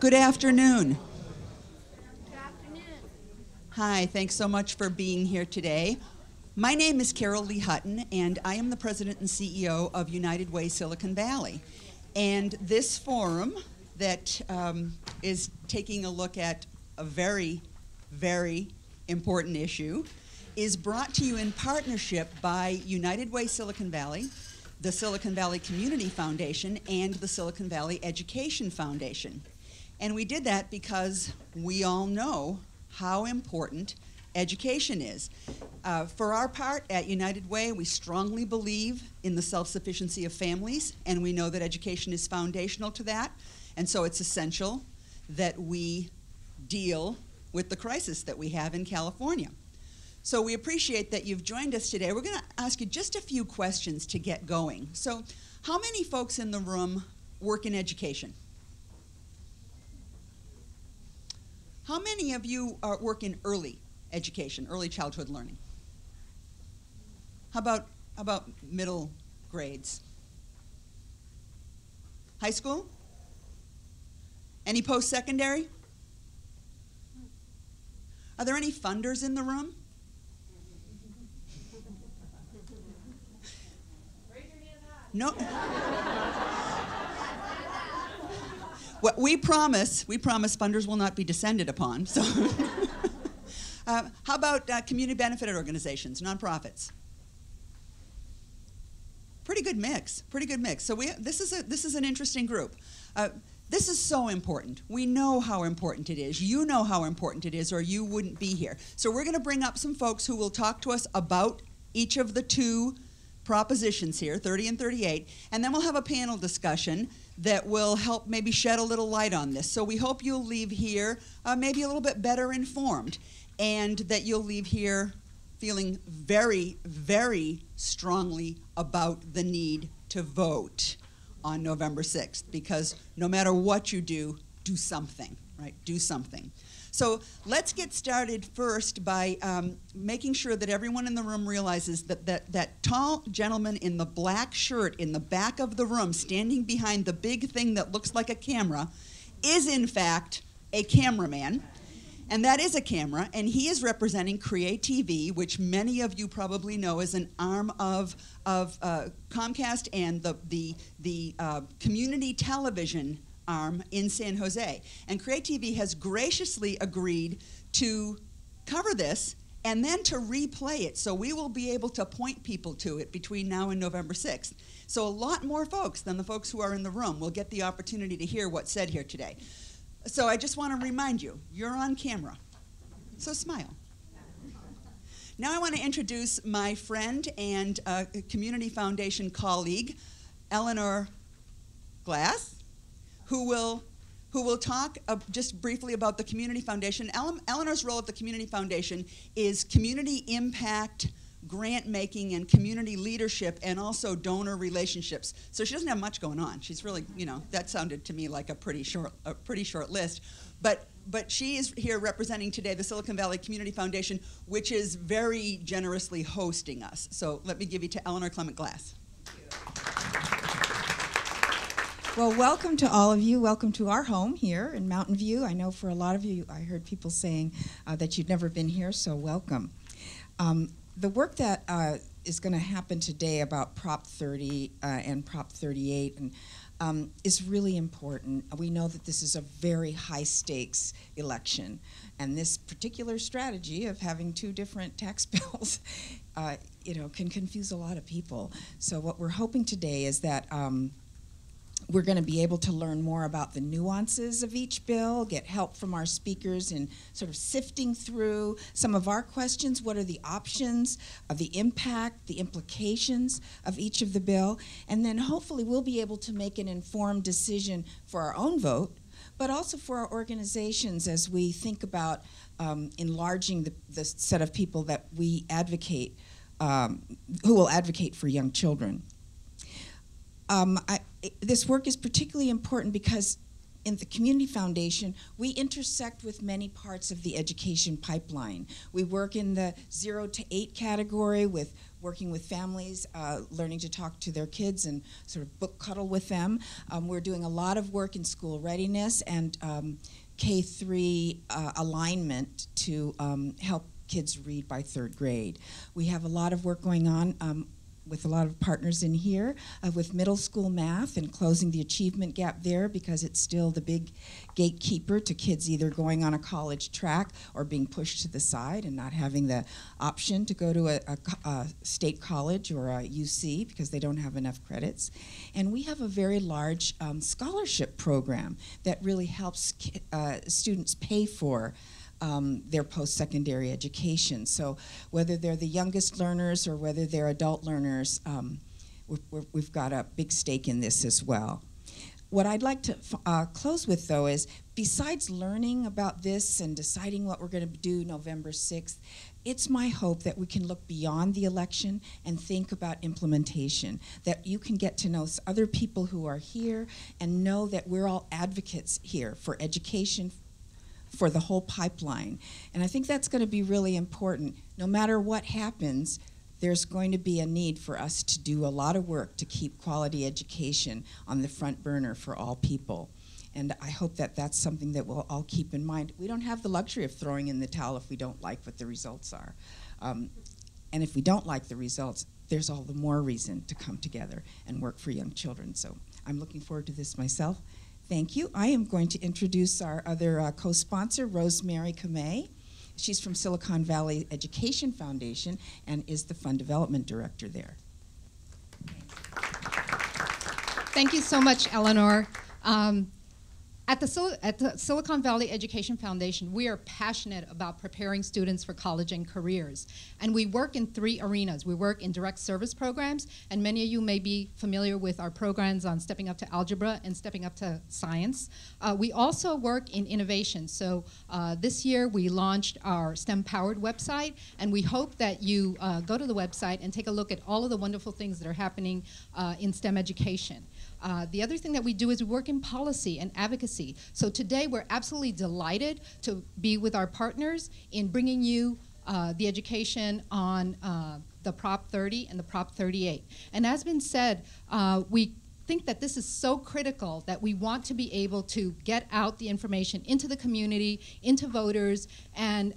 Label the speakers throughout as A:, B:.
A: Good afternoon.
B: Good afternoon.
A: Hi, thanks so much for being here today. My name is Carol Lee Hutton, and I am the president and CEO of United Way Silicon Valley. And this forum that is taking a look at a very, very important issue is brought to you in partnership by United Way Silicon Valley, the Silicon Valley Community Foundation, and the Silicon Valley Education Foundation. And we did that because we all know how important education is. For our part, at United Way, we strongly believe in the self-sufficiency of families, and we know that education is foundational to that. And so it's essential that we deal with the crisis that we have in California. So we appreciate that you've joined us today. We're going to ask you just a few questions to get going. So how many folks in the room work in education? How many of you work in early education, early childhood learning? How about middle grades? High school? Any post-secondary? Are there any funders in the room?
B: Raise your hand high.
A: No. What we promise funders will not be descended upon. So, how about community benefited organizations, nonprofits? Pretty good mix. So this is an interesting group. This is so important. We know how important it is. You know how important it is, or you wouldn't be here. So we're going to bring up some folks who will talk to us about each of the two propositions here, 30 and 38, and then we'll have a panel discussion that will help maybe shed a little light on this. So we hope you'll leave here maybe a little bit better informed, and that you'll leave here feeling very, very strongly about the need to vote on November 6th, because no matter what you do, do something, right? Do something. So let's get started first by making sure that everyone in the room realizes that tall gentleman in the black shirt in the back of the room, standing behind the big thing that looks like a camera, is in fact a cameraman. And that is a camera, and he is representing CreateTV, which many of you probably know is an arm of Comcast and the community television arm in San Jose. And CreateTV has graciously agreed to cover this and then to replay it, so we will be able to point people to it between now and November 6th. So a lot more folks than the folks who are in the room will get the opportunity to hear what's said here today. So I just want to remind you, you're on camera, so smile. Now I want to introduce my friend and Community Foundation colleague, Eleanor Glass, who will talk just briefly about the Community Foundation. Eleanor's role at the Community Foundation is community impact, grant making, and community leadership, and also donor relationships. So she doesn't have much going on. She's really, that sounded to me like a pretty short list. But she is here representing today the Silicon Valley Community Foundation, which is very generously hosting us. So let me give you to Eleanor Clement Glass.
C: Well, welcome to all of you. Welcome to our home here in Mountain View. I know for a lot of you, I heard people saying that you'd never been here, so welcome. The work that is going to happen today about Prop 30 and Prop 38 is really important. We know that this is a very high-stakes election, and this particular strategy of having two different tax bills, can confuse a lot of people. So what we're hoping today is that we're going to be able to learn more about the nuances of each bill, get help from our speakers in sort of sifting through some of our questions. What are the options of the impact, the implications of each of the bill? And then hopefully we'll be able to make an informed decision for our own vote, but also for our organizations as we think about enlarging the set of people that we advocate, who will advocate for young children. This work is particularly important because in the Community Foundation, we intersect with many parts of the education pipeline. We work in the 0 to 8 category with working with families, learning to talk to their kids and sort of book cuddle with them. We're doing a lot of work in school readiness and K-3 alignment to help kids read by 3rd grade. We have a lot of work going on with a lot of partners in here with middle school math and closing the achievement gap there, because it's still the big gatekeeper to kids either going on a college track or being pushed to the side and not having the option to go to a state college or a UC because they don't have enough credits. And we have a very large scholarship program that really helps students pay for their post-secondary education. So whether they're the youngest learners or whether they're adult learners, we've got a big stake in this as well. What I'd like to close with, though, is besides learning about this and deciding what we're going to do November 6th, it's my hope that we can look beyond the election and think about implementation, that you can get to know other people who are here and know that we're all advocates here for education, for the whole pipeline. And I think that's going to be really important. No matter what happens, there's going to be a need for us to do a lot of work to keep quality education on the front burner for all people. And I hope that that's something that we'll all keep in mind. We don't have the luxury of throwing in the towel if we don't like what the results are. And if we don't like the results, there's all the more reason to come together and work for young children. So I'm looking forward to this myself. Thank you. I am going to introduce our other co-sponsor, Rosemary Kamei. She's from Silicon Valley Education Foundation and is the Fund Development Director there.
D: Thank you so much, Eleanor. At the Silicon Valley Education Foundation, we are passionate about preparing students for college and careers. And we work in 3 arenas. We work in direct service programs, and many of you may be familiar with our programs on Stepping Up to Algebra and Stepping Up to Science. We also work in innovation. So this year we launched our STEM-powered website, and we hope that you go to the website and take a look at all of the wonderful things that are happening in STEM education. The other thing that we do is we work in policy and advocacy. So today we're absolutely delighted to be with our partners in bringing you the education on the Prop 30 and the Prop 38. And as been said, we think that this is so critical that we want to be able to get out the information into the community, into voters, and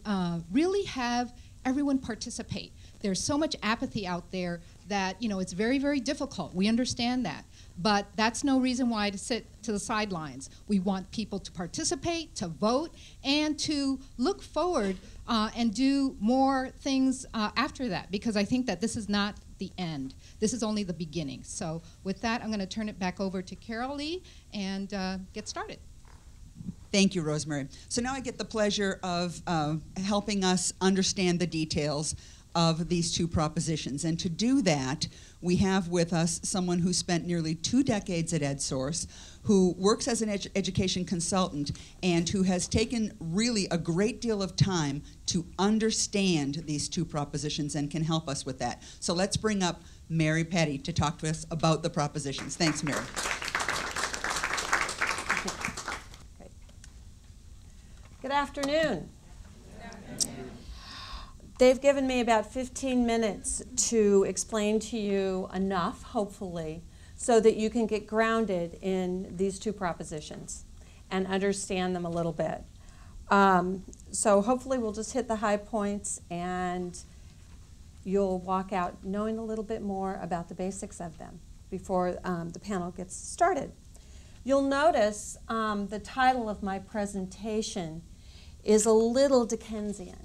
D: really have everyone participate. There's so much apathy out there that, you know, it's very, very difficult. We understand that. But that's no reason why to sit to the sidelines. We want people to participate, to vote, and to look forward and do more things after that, because I think that this is not the end. This is only the beginning. So with that, I'm going to turn it back over to Carol Lee and get started.
A: Thank you, Rosemary. So now I get the pleasure of helping us understand the details of these 2 propositions. And to do that, we have with us someone who spent nearly 2 decades at EdSource, who works as an education consultant, and who has taken really a great deal of time to understand these 2 propositions and can help us with that. So let's bring up Mary Petty to talk to us about the propositions. Thanks, Mary.
E: Good afternoon. They've given me about 15 minutes to explain to you enough, hopefully, so that you can get grounded in these 2 propositions and understand them a little bit. So hopefully we'll just hit the high points and you'll walk out knowing a little bit more about the basics of them before the panel gets started. You'll notice the title of my presentation is a little Dickensian.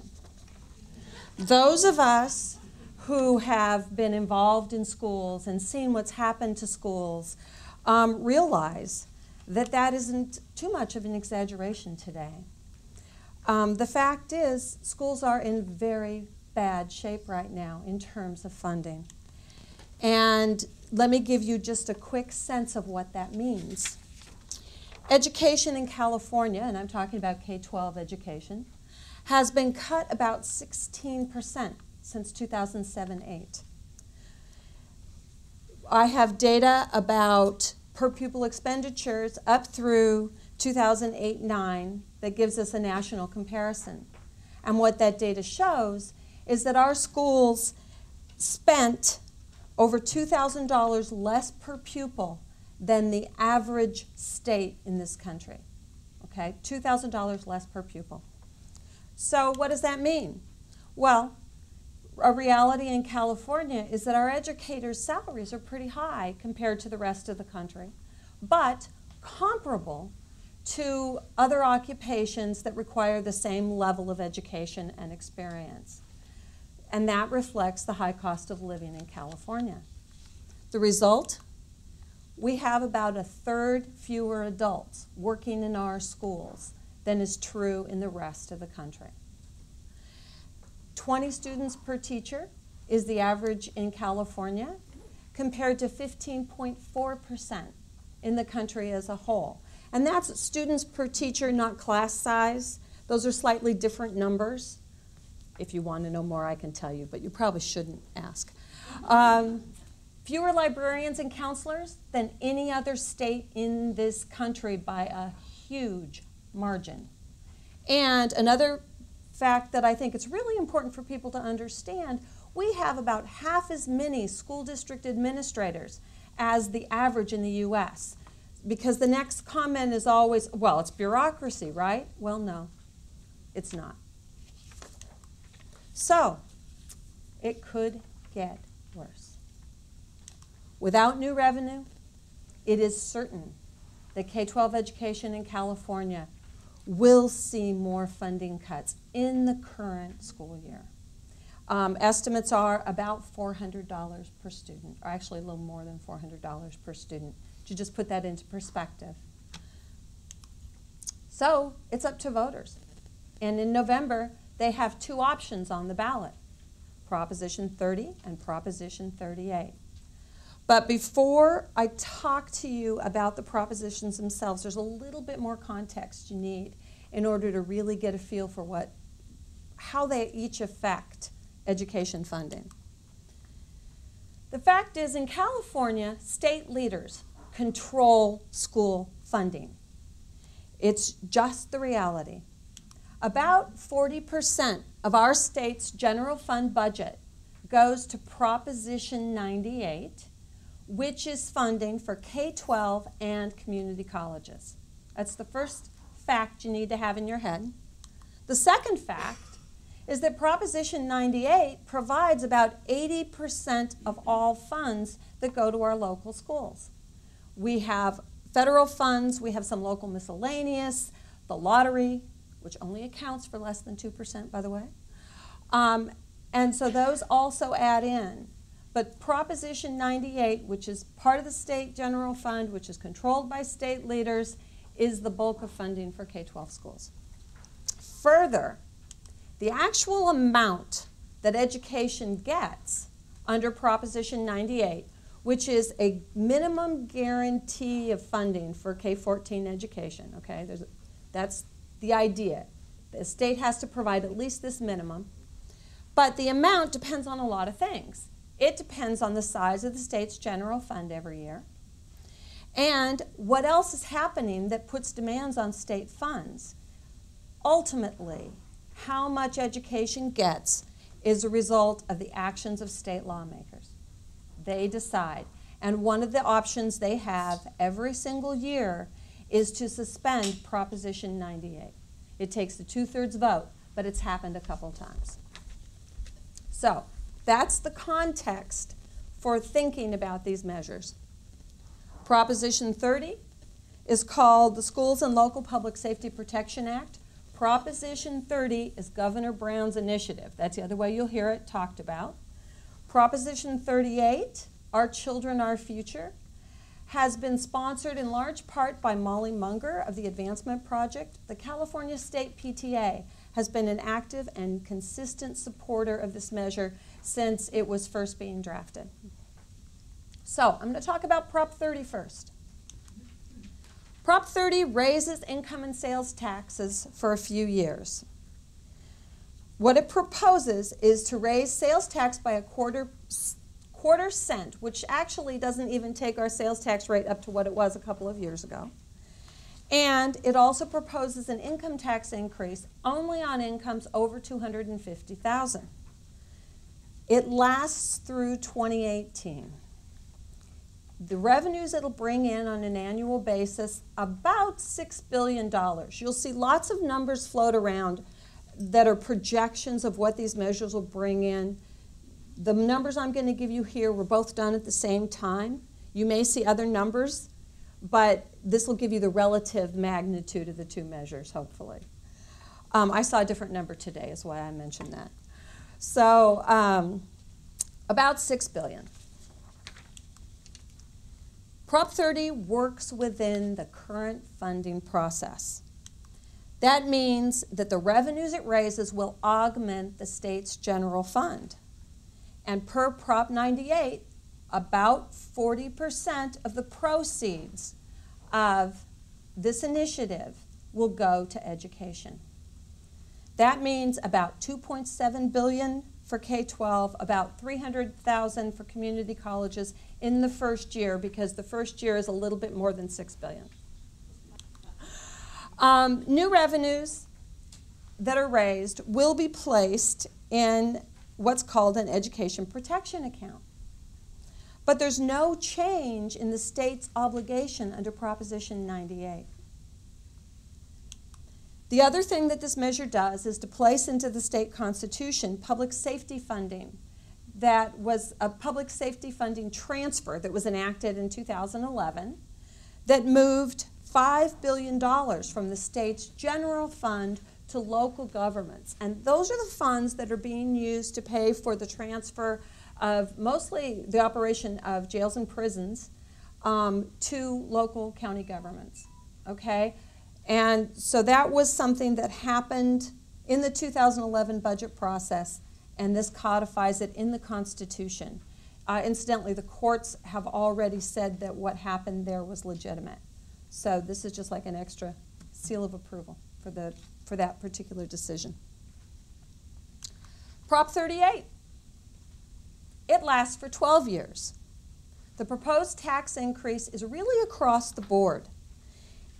E: Those of us who have been involved in schools and seen what's happened to schools realize that that isn't too much of an exaggeration today. The fact is, schools are in very bad shape right now in terms of funding. And let me give you just a quick sense of what that means. Education in California, and I'm talking about K-12 education, has been cut about 16% since 2007-8. I have data about per pupil expenditures up through 2008-9 that gives us a national comparison. And what that data shows is that our schools spent over $2,000 less per pupil than the average state in this country. Okay, $2,000 less per pupil. So what does that mean? Well, a reality in California is that our educators' salaries are pretty high compared to the rest of the country, but comparable to other occupations that require the same level of education and experience. And that reflects the high cost of living in California. The result? We have about a third fewer adults working in our schools than is true in the rest of the country. 20 students per teacher is the average in California, compared to 15.4% in the country as a whole. And that's students per teacher, not class size. Those are slightly different numbers. If you want to know more, I can tell you, but you probably shouldn't ask. Fewer librarians and counselors than any other state in this country by a huge margin. And another fact that I think it's really important for people to understand, we have about half as many school district administrators as the average in the U.S. Because the next comment is always, well, it's bureaucracy, right? Well, no, it's not. So, it could get worse. Without new revenue, it is certain that K-12 education in California will see more funding cuts in the current school year. Estimates are about $400 per student, or actually a little more than $400 per student, to just put that into perspective. So it's up to voters. And in November, they have two options on the ballot, Proposition 30 and Proposition 38. But before I talk to you about the propositions themselves, there's a little bit more context you need in order to really get a feel for how they each affect education funding. The fact is, in California, state leaders control school funding. It's just the reality. About 40% of our state's general fund budget goes to Proposition 98, which is funding for K-12 and community colleges. That's the first fact you need to have in your head. The second fact is that Proposition 98 provides about 80% of all funds that go to our local schools. We have federal funds, we have some local miscellaneous, the lottery, which only accounts for less than 2%, by the way. And so those also add in. But Proposition 98, which is part of the state general fund, which is controlled by state leaders, is the bulk of funding for K-12 schools. Further, the actual amount that education gets under Proposition 98, which is a minimum guarantee of funding for K-14 education, okay? That's the idea. The state has to provide at least this minimum, but the amount depends on a lot of things. It depends on the size of the state's general fund every year, and what else is happening that puts demands on state funds. Ultimately, how much education gets is a result of the actions of state lawmakers. They decide, and one of the options they have every single year is to suspend Proposition 98. It takes a 2/3 vote, but it's happened a couple times. So that's the context for thinking about these measures. Proposition 30 is called the Schools and Local Public Safety Protection Act. Proposition 30 is Governor Brown's initiative. That's the other way you'll hear it talked about. Proposition 38, Our Children, Our Future, has been sponsored in large part by Molly Munger of the Advancement Project. The California State PTA has been an active and consistent supporter of this measure since it was first being drafted. So I'm going to talk about Prop 30 first. Prop 30 raises income and sales taxes for a few years. What it proposes is to raise sales tax by a quarter cent, which actually doesn't even take our sales tax rate up to what it was a couple of years ago. And it also proposes an income tax increase only on incomes over $250,000. It lasts through 2018. The revenues it'll bring in on an annual basis, about $6 billion. You'll see lots of numbers float around that are projections of what these measures will bring in. The numbers I'm going to give you here were both done at the same time. You may see other numbers, but this will give you the relative magnitude of the two measures, hopefully. I saw a different number today, is why I mentioned that. So about $6 billion. Prop 30 works within the current funding process. That means that the revenues it raises will augment the state's general fund. And per Prop 98, about 40% of the proceeds of this initiative will go to education. That means about $2.7 billion for K-12, about $300,000 for community colleges in the first year, because the first year is a little bit more than $6 billion. New revenues that are raised will be placed in what's called an education protection account. But there's no change in the state's obligation under Proposition 98. The other thing that this measure does is to place into the state constitution public safety funding. That was a public safety funding transfer that was enacted in 2011 that moved $5 billion from the state's general fund to local governments. And those are the funds that are being used to pay for the transfer of mostly the operation of jails and prisons to local county governments, okay? And so that was something that happened in the 2011 budget process, and this codifies it in the Constitution. Incidentally, the courts have already said that what happened there was legitimate. So this is just like an extra seal of approval for that particular decision. Prop 38. It lasts for 12 years. The proposed tax increase is really across the board,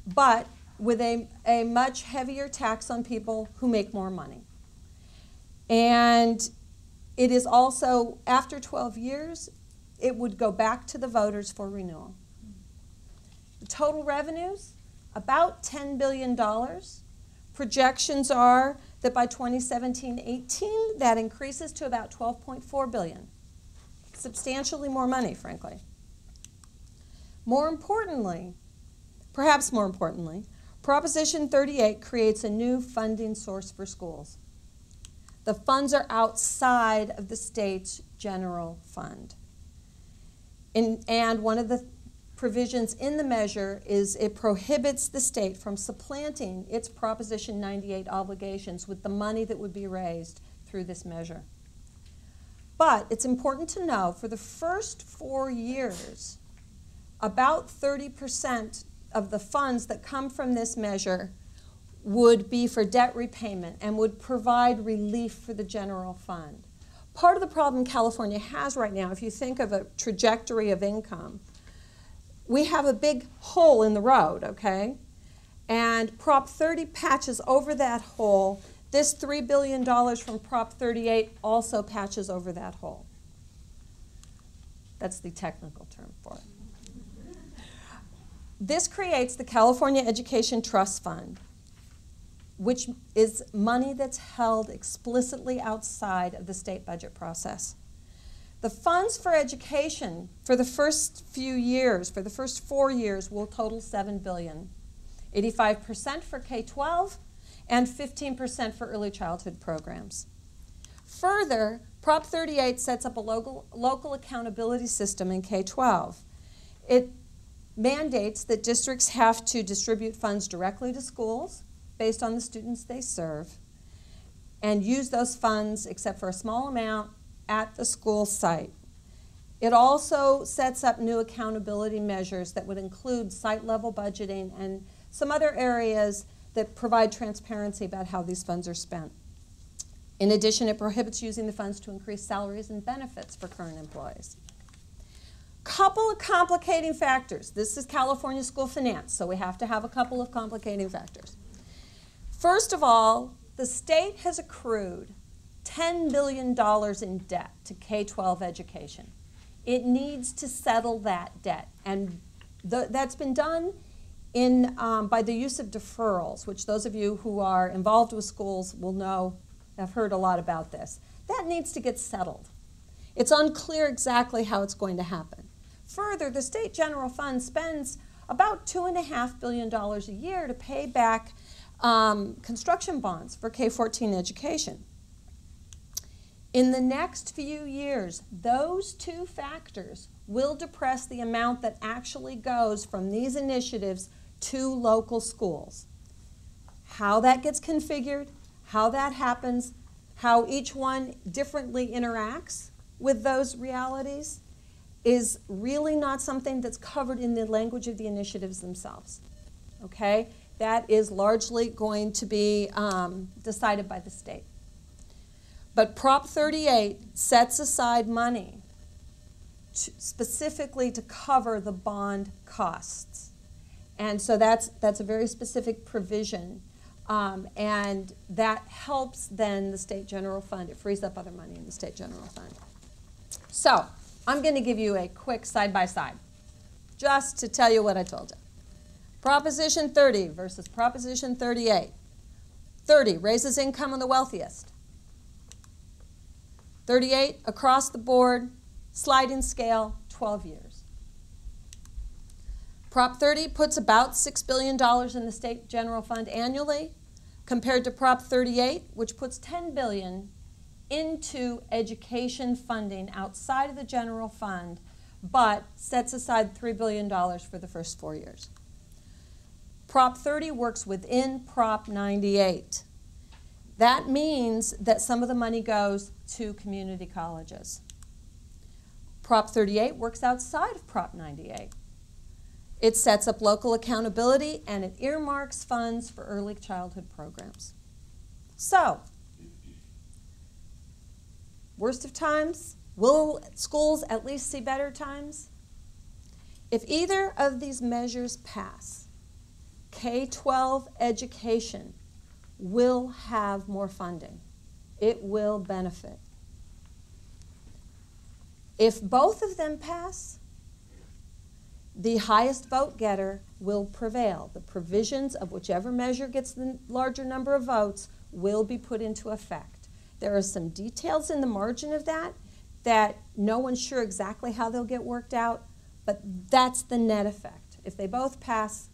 E: but with a much heavier tax on people who make more money. And it is also, after 12 years, it would go back to the voters for renewal. The total revenues, about $10 billion. Projections are that by 2017-18, that increases to about $12.4 billion. Substantially more money, frankly. More importantly, perhaps more importantly, Proposition 38 creates a new funding source for schools. The funds are outside of the state's general fund. And one of the provisions in the measure is it prohibits the state from supplanting its Proposition 98 obligations with the money that would be raised through this measure. But it's important to know, for the first 4 years, about 30% of the funds that come from this measure would be for debt repayment and would provide relief for the general fund. Part of the problem California has right now, if you think of a trajectory of income, we have a big hole in the road, okay? And Prop 30 patches over that hole. This $3 billion from Prop 38 also patches over that hole. That's the technical term for it. This creates the California Education Trust Fund, which is money that's held explicitly outside of the state budget process. The funds for education for the first few years, for the first 4 years, will total $7 billion. 85% for K-12 and 15% for early childhood programs. Further, Prop 38 sets up a local accountability system in K-12. It mandates that districts have to distribute funds directly to schools based on the students they serve and use those funds, except for a small amount, at the school site. It also sets up new accountability measures that would include site-level budgeting and some other areas that provide transparency about how these funds are spent. In addition, it prohibits using the funds to increase salaries and benefits for current employees. Couple of complicating factors. This is California school finance, so we have to have a couple of complicating factors. First of all, the state has accrued $10 billion in debt to K-12 education. It needs to settle that debt, and that's been done by the use of deferrals, which those of you who are involved with schools will know, have heard a lot about this. That needs to get settled. It's unclear exactly how it's going to happen. Further, the state general fund spends about $2.5 billion a year to pay back construction bonds for K-14 education. In the next few years, those two factors will depress the amount that actually goes from these initiatives to local schools. How that gets configured, how that happens, how each one differently interacts with those realities is really not something that's covered in the language of the initiatives themselves. Okay? That is largely going to be decided by the state. But Prop 38 sets aside money specifically to cover the bond costs. And so that's a very specific provision. And that helps then the state general fund. It frees up other money in the state general fund. So I'm going to give you a quick side-by-side just to tell you what I told you. Proposition 30 versus Proposition 38. 30 raises income on the wealthiest. 38 across the board, sliding scale, 12 years. Prop 30 puts about $6 billion in the state general fund annually, compared to Prop 38, which puts $10 billion into education funding outside of the general fund, but sets aside $3 billion for the first 4 years. Prop 30 works within Prop 98. That means that some of the money goes to community colleges. Prop 38 works outside of Prop 98. It sets up local accountability and it earmarks funds for early childhood programs. So, worst of times, will schools at least see better times? If either of these measures pass, K-12 education will have more funding. It will benefit. If both of them pass, the highest vote getter will prevail. The provisions of whichever measure gets the larger number of votes will be put into effect. There are some details in the margin of that no one's sure exactly how they'll get worked out, but that's the net effect. If they both pass,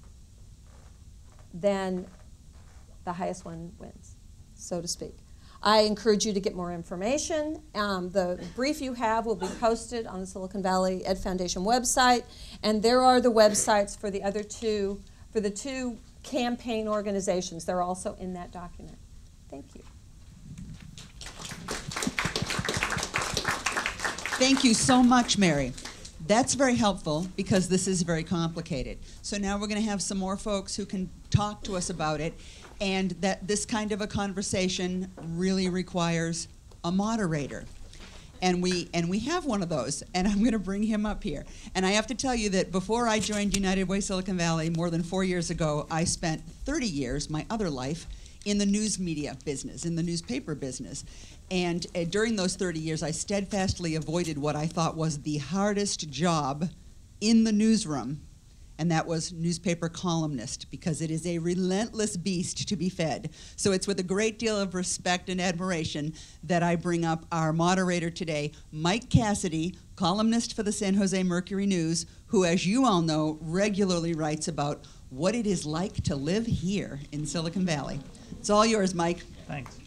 E: then the highest one wins, so to speak. I encourage you to get more information. The brief you have will be posted on the Silicon Valley Ed Foundation website, and there are the websites for the other two, for the two campaign organizations. They're also in that document. Thank you.
A: Thank you so much, Mary. That's very helpful because this is very complicated. So now we're going to have some more folks who can talk to us about it, and that this kind of a conversation really requires a moderator. And we have one of those, and I'm going to bring him up here. And I have to tell you that before I joined United Way Silicon Valley more than 4 years ago, I spent 30 years, my other life, in the news media business, in the newspaper business. And during those 30 years, I steadfastly avoided what I thought was the hardest job in the newsroom, and that was newspaper columnist, because it is a relentless beast to be fed. So it's with a great deal of respect and admiration that I bring up our moderator today, Mike Cassidy, columnist for the San Jose Mercury News, who, as you all know, regularly writes about what it is like to live here in Silicon Valley. It's all yours, Mike.
F: Thanks.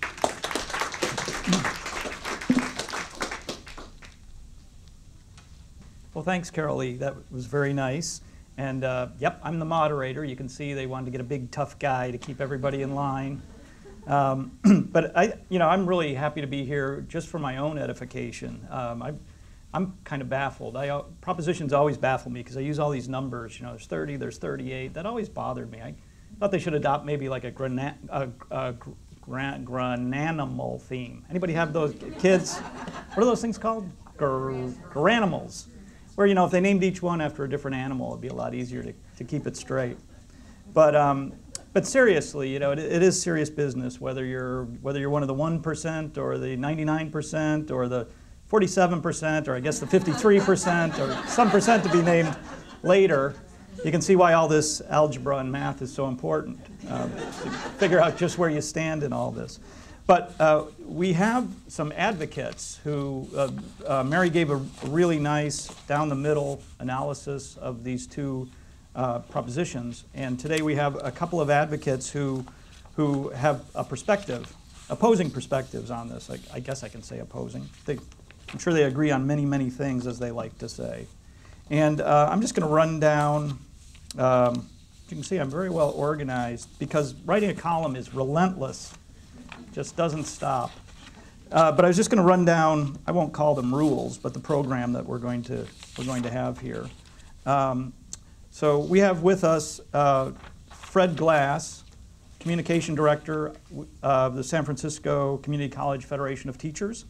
F: Well, thanks, Carol Lee. That was very nice. And yep, I'm the moderator. You can see they wanted to get a big, tough guy to keep everybody in line. But I'm really happy to be here just for my own edification. I'm kind of baffled. Propositions always baffle me because I use all these numbers. You know, there's 30, there's 38. That always bothered me. I thought they should adopt maybe like a grananimal theme. Anybody have those kids? What are those things called? Granimals. Or, you know, if they named each one after a different animal, it'd be a lot easier to keep it straight. But seriously, you know, it is serious business, whether you're one of the 1% or the 99% or the 47% or I guess the 53% or some percent to be named later. You can see why all this algebra and math is so important, to figure out just where you stand in all this. But we have some advocates who, Mary gave a really nice down-the-middle analysis of these two propositions. And today we have a couple of advocates who have a perspective, opposing perspectives on this. I guess I can say opposing. I'm sure they agree on many, many things, as they like to say. And I'm just going to run down. You can see I'm very well organized because writing a column is relentless. Just doesn't stop. But I was just going to run down, I won't call them rules, but the program that we're going to have here. So we have with us Fred Glass, Communication Director of the San Francisco Community College Federation of Teachers,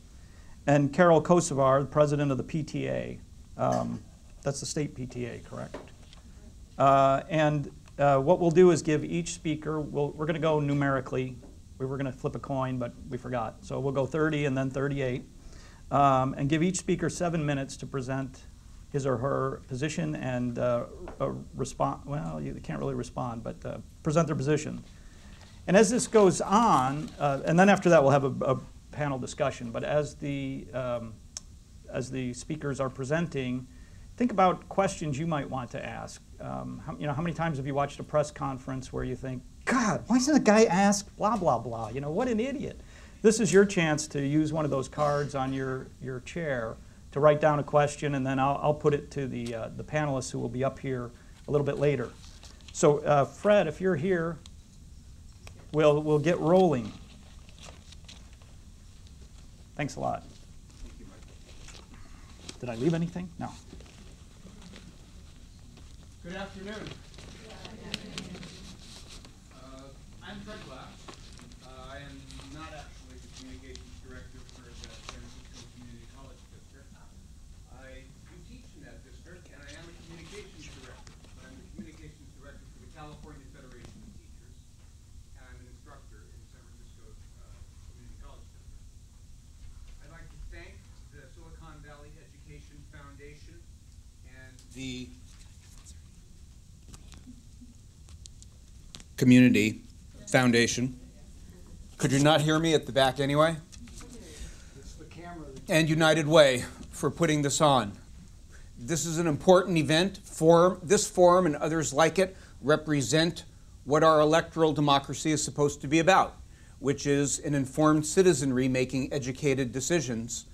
F: and Carol Kosovar, the President of the PTA. That's the state PTA, correct? And what we'll do is give each speaker, we're going to go numerically. We were going to flip a coin, but we forgot. So we'll go 30 and then 38, and give each speaker 7 minutes to present his or her position and respond. Well, you can't really respond, but present their position. And as this goes on, and then after that we'll have a panel discussion. But as the speakers are presenting, think about questions you might want to ask. How many times have you watched a press conference where you think, God, why doesn't the guy ask blah, blah, blah? You know, what an idiot. This is your chance to use one of those cards on your chair to write down a question, and then I'll put it to the panelists who will be up here a little bit later. So Fred, if you're here, we'll get rolling. Thanks a lot.
G: Thank you, Mike.
F: Did I leave anything? No.
G: Good afternoon. I'm Fred Glass. I am not actually the communications director for the San Francisco Community College District. I do teach in that district, and I am a communications director. But I'm the communications director for the California Federation of Teachers, and I'm an instructor in San Francisco Community College District. I'd like to thank the Silicon Valley Education Foundation and the Community Foundation. Could you not hear me at the back anyway?
F: It's the camera.
G: And United Way for putting this on. This is an important event. This forum and others like it represent what our electoral democracy is supposed to be about, which is an informed citizenry making educated decisions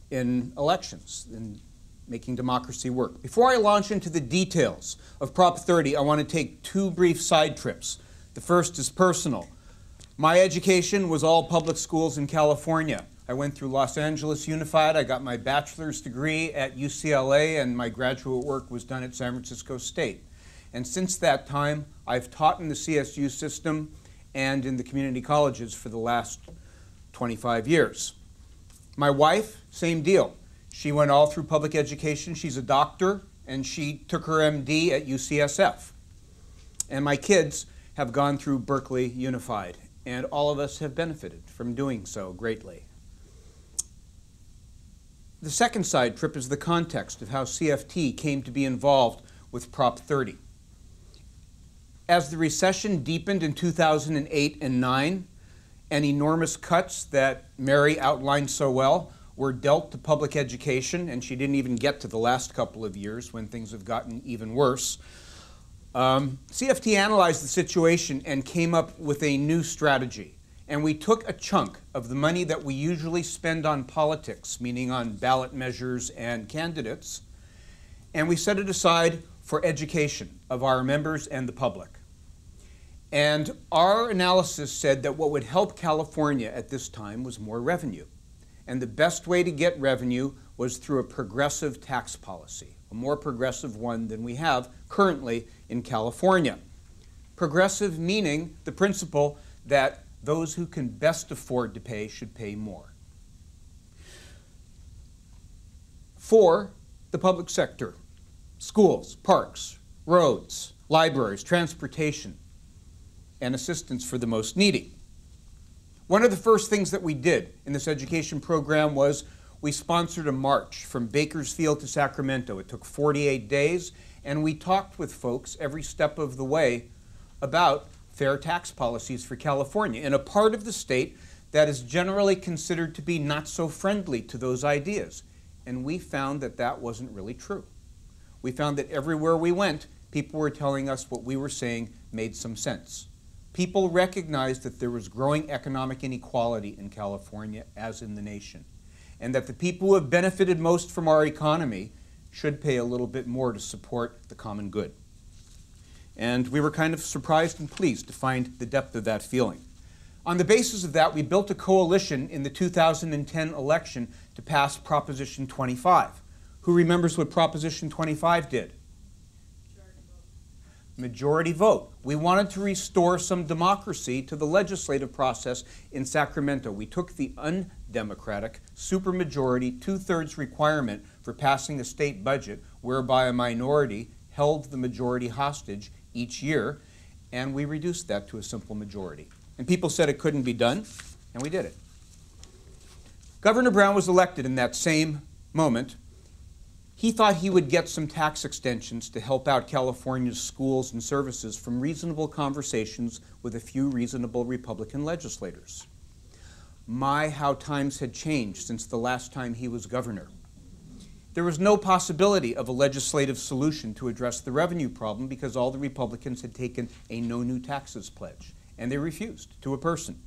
G: in elections and making democracy work. Before I launch into the details of Prop 30, I want to take two brief side trips. The first is personal. My education was all public schools in California. I went through Los Angeles Unified. I got my bachelor's degree at UCLA, and my graduate work was done at San Francisco State. And since that time, I've taught in the CSU system and in the community colleges for the last 25 years. My wife, same deal. She went all through public education. She's a doctor, and she took her MD at UCSF. And my kids have gone through Berkeley Unified, and all of us have benefited from doing so greatly. The second side trip is the context of how CFT came to be involved with Prop 30. As the recession deepened in 2008 and 9, and enormous cuts that Mary outlined so well were dealt to public education, and she didn't even get to the last couple of years when things have gotten even worse, CFT analyzed the situation and came up with a new strategy. And we took a chunk of the money that we usually spend on politics, meaning on ballot measures and candidates, and we set it aside for education of our members and the public. And our analysis said that what would help California at this time was more revenue. And the best way to get revenue was through a progressive tax policy, a more progressive one than we have currently in California. Progressive meaning the principle that those who can best afford to pay should pay more. 4 the public sector, schools, parks, roads, libraries, transportation, and assistance for the most needy. One of the first things that we did in this education program was we sponsored a march from Bakersfield to Sacramento. It took 48 days, and we talked with folks every step of the way about fair tax policies for California in a part of the state that is generally considered to be not so friendly to those ideas. And we found that that wasn't really true. We found that everywhere we went, people were telling us what we were saying made some sense. People recognized that there was growing economic inequality in California, as in the nation, and that the people who have benefited most from our economy should pay a little bit more to support the common good. And we were kind of surprised and pleased to find the depth of that feeling. On the basis of that, we built a coalition in the 2010 election to pass Proposition 25. Who remembers what Proposition 25 did? Majority vote. We wanted to restore some democracy to the legislative process in Sacramento. We took the undemocratic supermajority two-thirds requirement for passing a state budget, whereby a minority held the majority hostage each year, and we reduced that to a simple majority. And people said it couldn't be done, and we did it. Governor Brown was elected in that same moment. He thought he would get some tax extensions to help out California's schools and services from reasonable conversations with a few reasonable Republican legislators. My, how times had changed since the last time he was governor. There was no possibility of a legislative solution to address the revenue problem because all the Republicans had taken a no new taxes pledge, and they refused to a person.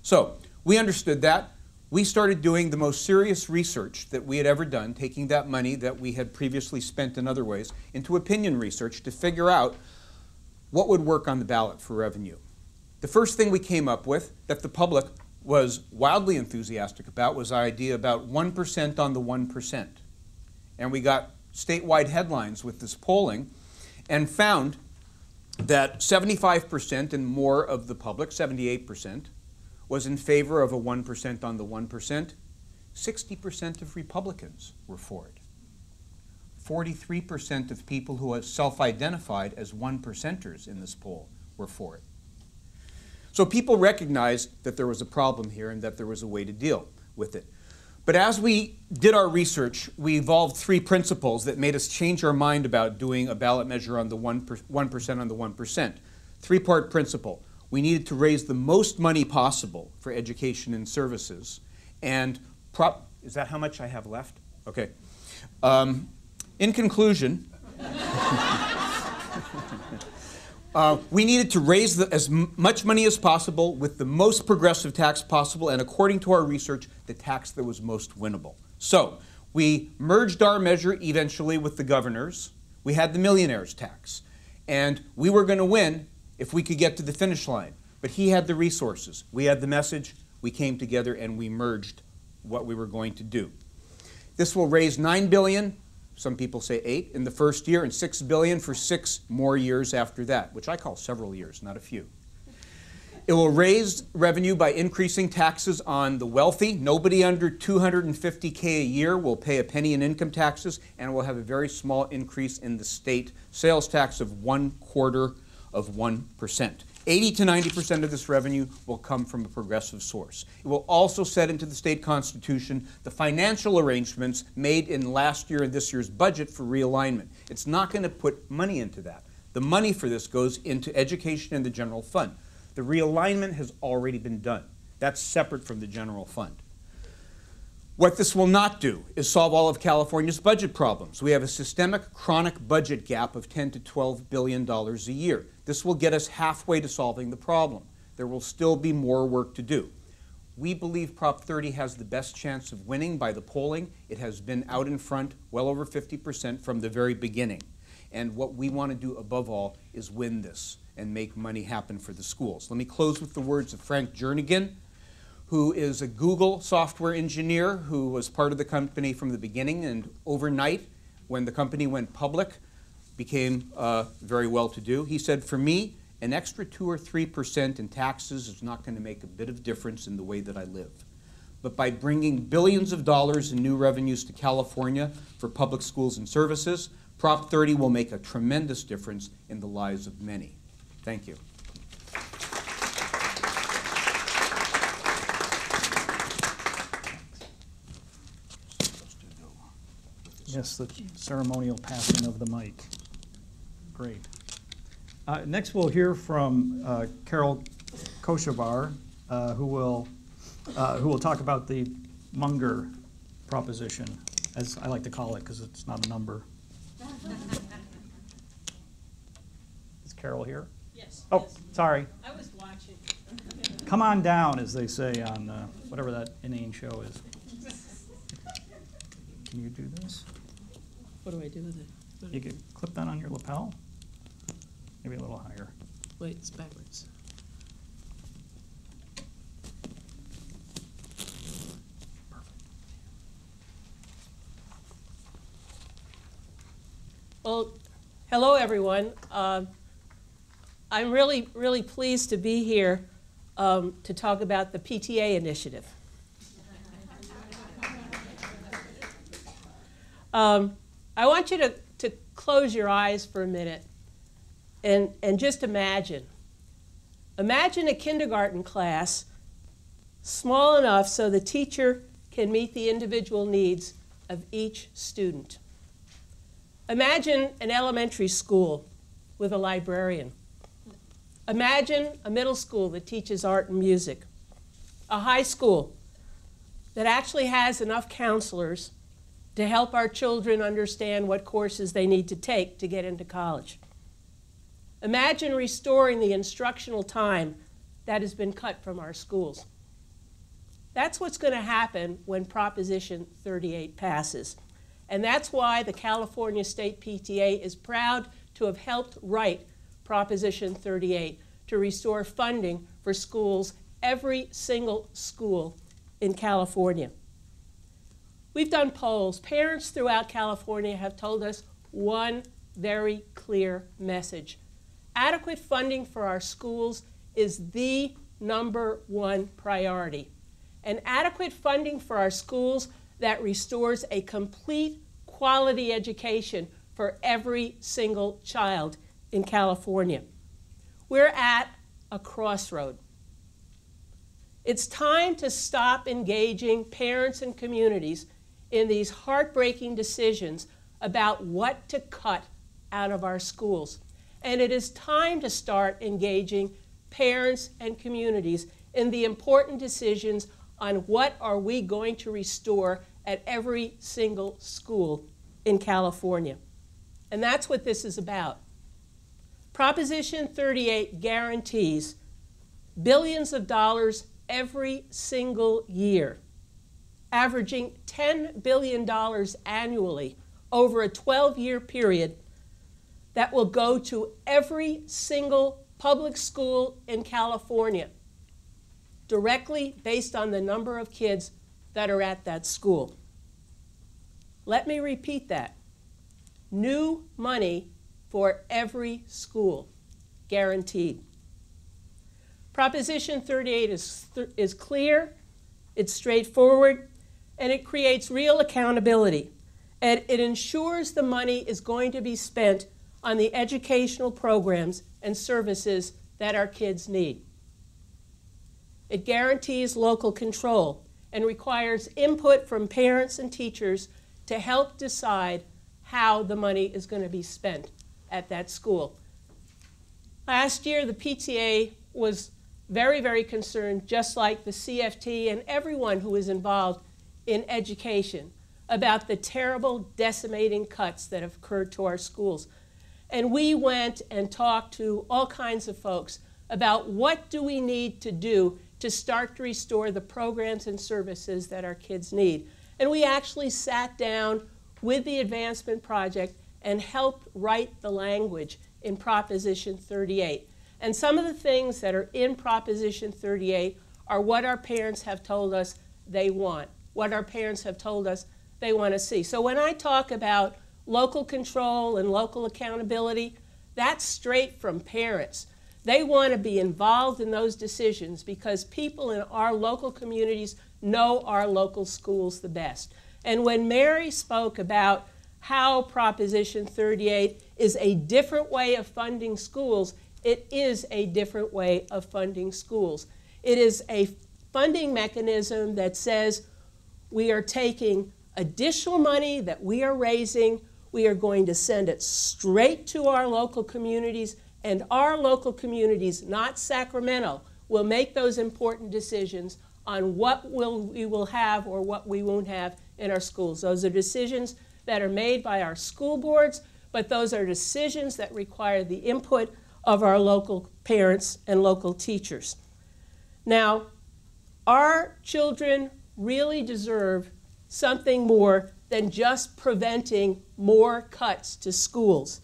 G: So we understood that. We started doing the most serious research that we had ever done, taking that money that we had previously spent in other ways into opinion research to figure out what would work on the ballot for revenue. The first thing we came up with that the public was wildly enthusiastic about was our idea about 1% on the 1%. And we got statewide headlines with this polling and found that 75% and more of the public, 78%, was in favor of a 1% on the 1%. 60% of Republicans were for it. 43% of people who have self-identified as 1%ers in this poll were for it. So people recognized that there was a problem here and that there was a way to deal with it. But as we did our research, we evolved three principles that made us change our mind about doing a ballot measure on the 1% on the 1%. Three-part principle. We needed to raise the most money possible for education and services. And is that how much I have left? Okay. In conclusion, we needed to raise as much money as possible with the most progressive tax possible, and according to our research, the tax that was most winnable. So we merged our measure eventually with the governor's. We had the millionaire's tax. And we were going to win if we could get to the finish line. But he had the resources. We had the message. We came together and we merged what we were going to do. This will raise $9 billion, some people say 8, in the first year, and $6 billion for 6 more years after that, which I call several years, not a few. It will raise revenue by increasing taxes on the wealthy. Nobody under $250K a year will pay a penny in income taxes, and will have a very small increase in the state sales tax of 1/4 of 1%. 80 to 90% of this revenue will come from a progressive source. It will also set into the state constitution the financial arrangements made in last year and this year's budget for realignment. It's not going to put money into that. The money for this goes into education and the general fund. The realignment has already been done. That's separate from the general fund. What this will not do is solve all of California's budget problems. We have a systemic, chronic budget gap of $10 to $12 billion a year. This will get us halfway to solving the problem. There will still be more work to do. We believe Prop 30 has the best chance of winning by the polling. It has been out in front well over 50% from the very beginning. And what we want to do above all is win this and make money happen for the schools. Let me close with the words of Frank Jernigan, who is a Google software engineer who was part of the company from the beginning, and overnight, when the company went public, became very well-to-do. He said, for me, an extra 2 or 3% in taxes is not going to make a bit of difference in the way that I live. but by bringing billions of dollars in new revenues to California for public schools and services, Prop 30 will make a tremendous difference in the lives of many. Thank you.
F: Yes, the ceremonial passing of the mic. Great. Next, we'll hear from Carol Koshavar, who will talk about the Munger Proposition, as I like to call it, because it's not a number. Is Carol here?
H: Yes.
F: Oh,
H: yes.
F: sorry.
H: I was watching.
F: Come on down, as they say on whatever that inane show is. Can you do this?
H: What do I do with it?
F: You could clip that on your lapel. Maybe a little higher.
H: Wait, it's backwards. Well, hello everyone. I'm really pleased to be here to talk about the PTA Initiative. I want you to close your eyes for a minute and just imagine. Imagine a kindergarten class small enough so the teacher can meet the individual needs of each student. Imagine an elementary school with a librarian. Imagine a middle school that teaches art and music. A high school that actually has enough counselors to help our children understand what courses they need to take to get into college. Imagine restoring the instructional time that has been cut from our schools. That's what's going to happen when Proposition 38 passes. And that's why the California State PTA is proud to have helped write Proposition 38 to restore funding for schools, every single school in California. We've done polls. Parents throughout California have told us one very clear message. Adequate funding for our schools is the #1 priority. And adequate funding for our schools that restores a complete quality education for every single child in California. We're at a crossroad. It's time to stop engaging parents and communities in these heartbreaking decisions about what to cut out of our schools. And it is time to start engaging parents and communities in the important decisions on what are we going to restore at every single school in California. And that's what this is about. Proposition 38 guarantees billions of dollars every single year, averaging $10 billion annually over a 12-year period that will go to every single public school in California, directly based on the number of kids that are at that school. Let me repeat that. New money for every school, guaranteed. Proposition 38 is clear, it's straightforward, and it creates real accountability. And it ensures the money is going to be spent on the educational programs and services that our kids need. It guarantees local control and requires input from parents and teachers to help decide how the money is going to be spent at that school. Last year, the PTA was very, very concerned, just like the CFT and everyone who is involved in education, about the terrible decimating cuts that have occurred to our schools. And we went and talked to all kinds of folks about what do we need to do to start to restore the programs and services that our kids need. And we actually sat down with the Advancement Project and helped write the language in Proposition 38. And some of the things that are in Proposition 38 are what our parents have told us they want, what our parents have told us they want to see. So when I talk about local control and local accountability, that's straight from parents. They want to be involved in those decisions because people in our local communities know our local schools the best. And when Mary spoke about how Proposition 38 is a different way of funding schools, it is a different way of funding schools. It is a funding mechanism that says we are taking additional money that we are raising, we are going to send it straight to our local communities, and our local communities, not Sacramento, will make those important decisions on what we will have or what we won't have in our schools. Those are decisions that are made by our school boards, but those are decisions that require the input of our local parents and local teachers. Now, our children really deserve something more than just preventing more cuts to schools.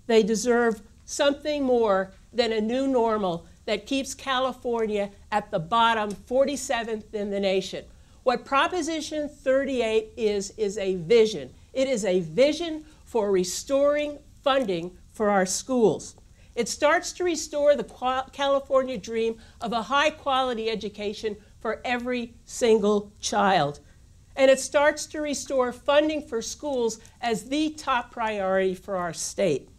H: They deserve something more than a new normal that keeps California at the bottom, 47th in the nation. What Proposition 38 is a vision. It is a vision for restoring funding for our schools. It starts to restore the California dream of a high-quality education for every single child. And it starts to restore funding for schools as the top priority for our state.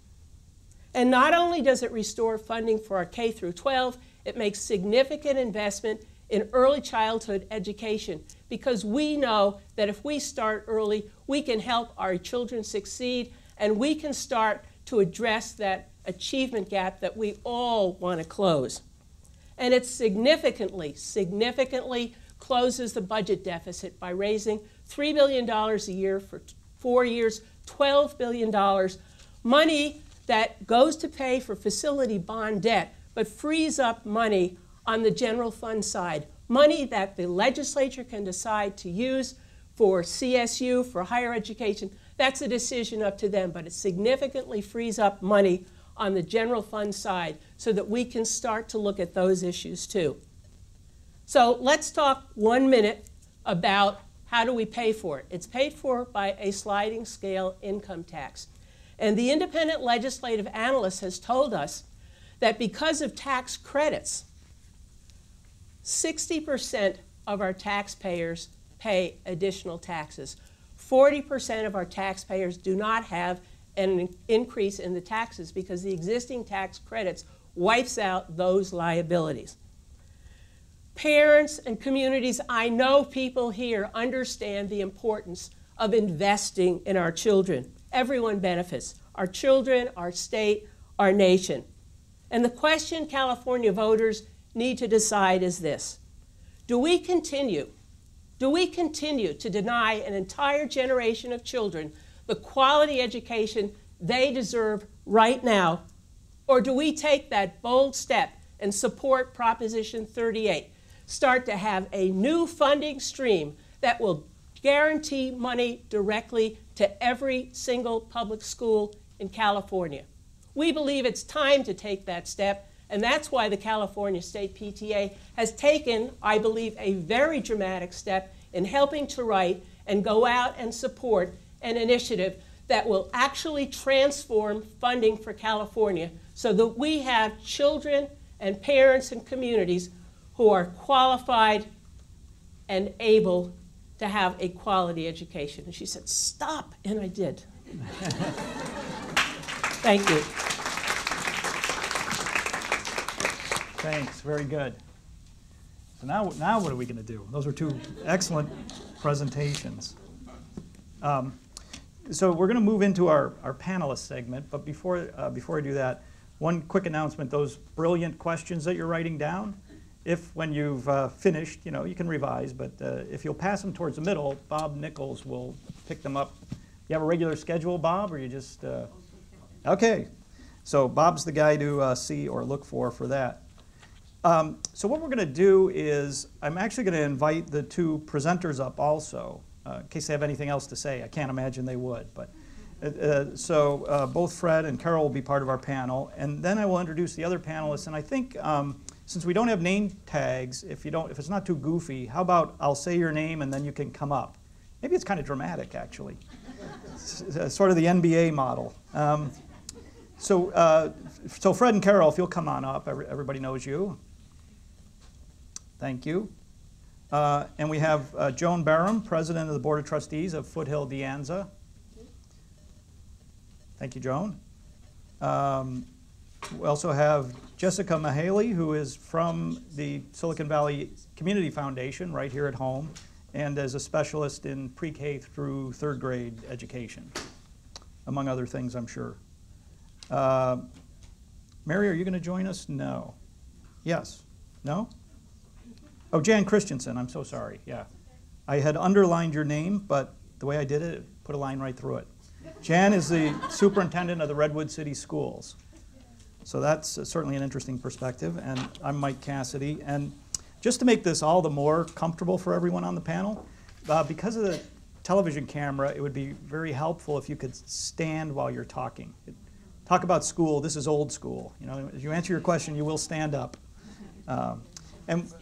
H: And not only does it restore funding for our K through 12, it makes significant investment in early childhood education, because we know that if we start early, we can help our children succeed, and we can start to address that achievement gap that we all want to close. And it significantly closes the budget deficit by raising $3 billion a year for 4 years, $12 billion, money that goes to pay for facility bond debt, but frees up money on the general fund side, money that the legislature can decide to use for CSU, for higher education. That's a decision up to them, but it significantly frees up money on the general fund side so that we can start to look at those issues too. So let's talk 1 minute about how do we pay for it. It's paid for by a sliding scale income tax. And the independent legislative analyst has told us that because of tax credits, 60% of our taxpayers pay additional taxes. 40% of our taxpayers do not have an increase in the taxes because the existing tax credits wipes out those liabilities. Parents and communities, I know people here understand the importance of investing in our children. Everyone benefits, our children, our state, our nation. And the question California voters need to decide is this: do we continue to deny an entire generation of children the quality education they deserve right now, or do we take that bold step and support Proposition 38, start to have a new funding stream that will guarantee money directly to every single public school in California? We believe it's time to take that step, and that's why the California State PTA has taken, I believe, a very dramatic step in helping to write and go out and support an initiative that will actually transform funding for California so that we have children and parents and communities who are qualified and able to have a quality education. And she said, stop, and I did. Thank you.
F: Thanks, very good. So now what are we going to do? Those are two excellent presentations. So we're going to move into our panelist segment, but before I do that, one quick announcement: those brilliant questions that you're writing down, if when you've finished, you can revise, but if you'll pass them towards the middle, Bob Nichols will pick them up. You have a regular schedule, Bob, or you just... Okay, so Bob's the guy to see or look for that. So what we're going to do is I'm actually going to invite the two presenters up also, in case they have anything else to say. I can't imagine they would, but so both Fred and Carol will be part of our panel, and then I will introduce the other panelists. And I think since we don't have name tags, if it's not too goofy, how about I'll say your name and then you can come up. Maybe it's kind of dramatic, actually. Sort of the NBA model. So Fred and Carol, if you'll come on up, everybody knows you. Thank you. And we have Joan Barham, President of the Board of Trustees of Foothill De Anza. Thank you, Joan. We also have Jessica Mahaley, who is from the Silicon Valley Community Foundation right here at home, and is a specialist in pre-K through third grade education, among other things, I'm sure. Mary, are you going to join us? No. Yes? No? Oh, Jan Christensen, I'm so sorry, yeah. I had underlined your name, but the way I did it, it put a line right through it. Jan is the superintendent of the Redwood City Schools. So that's certainly an interesting perspective. And I'm Mike Cassidy. And just to make this all the more comfortable for everyone on the panel, because of the television camera, it would be very helpful if you could stand while you're talking. Talk about school, this is old school. You know, as you answer your question, you will stand up. And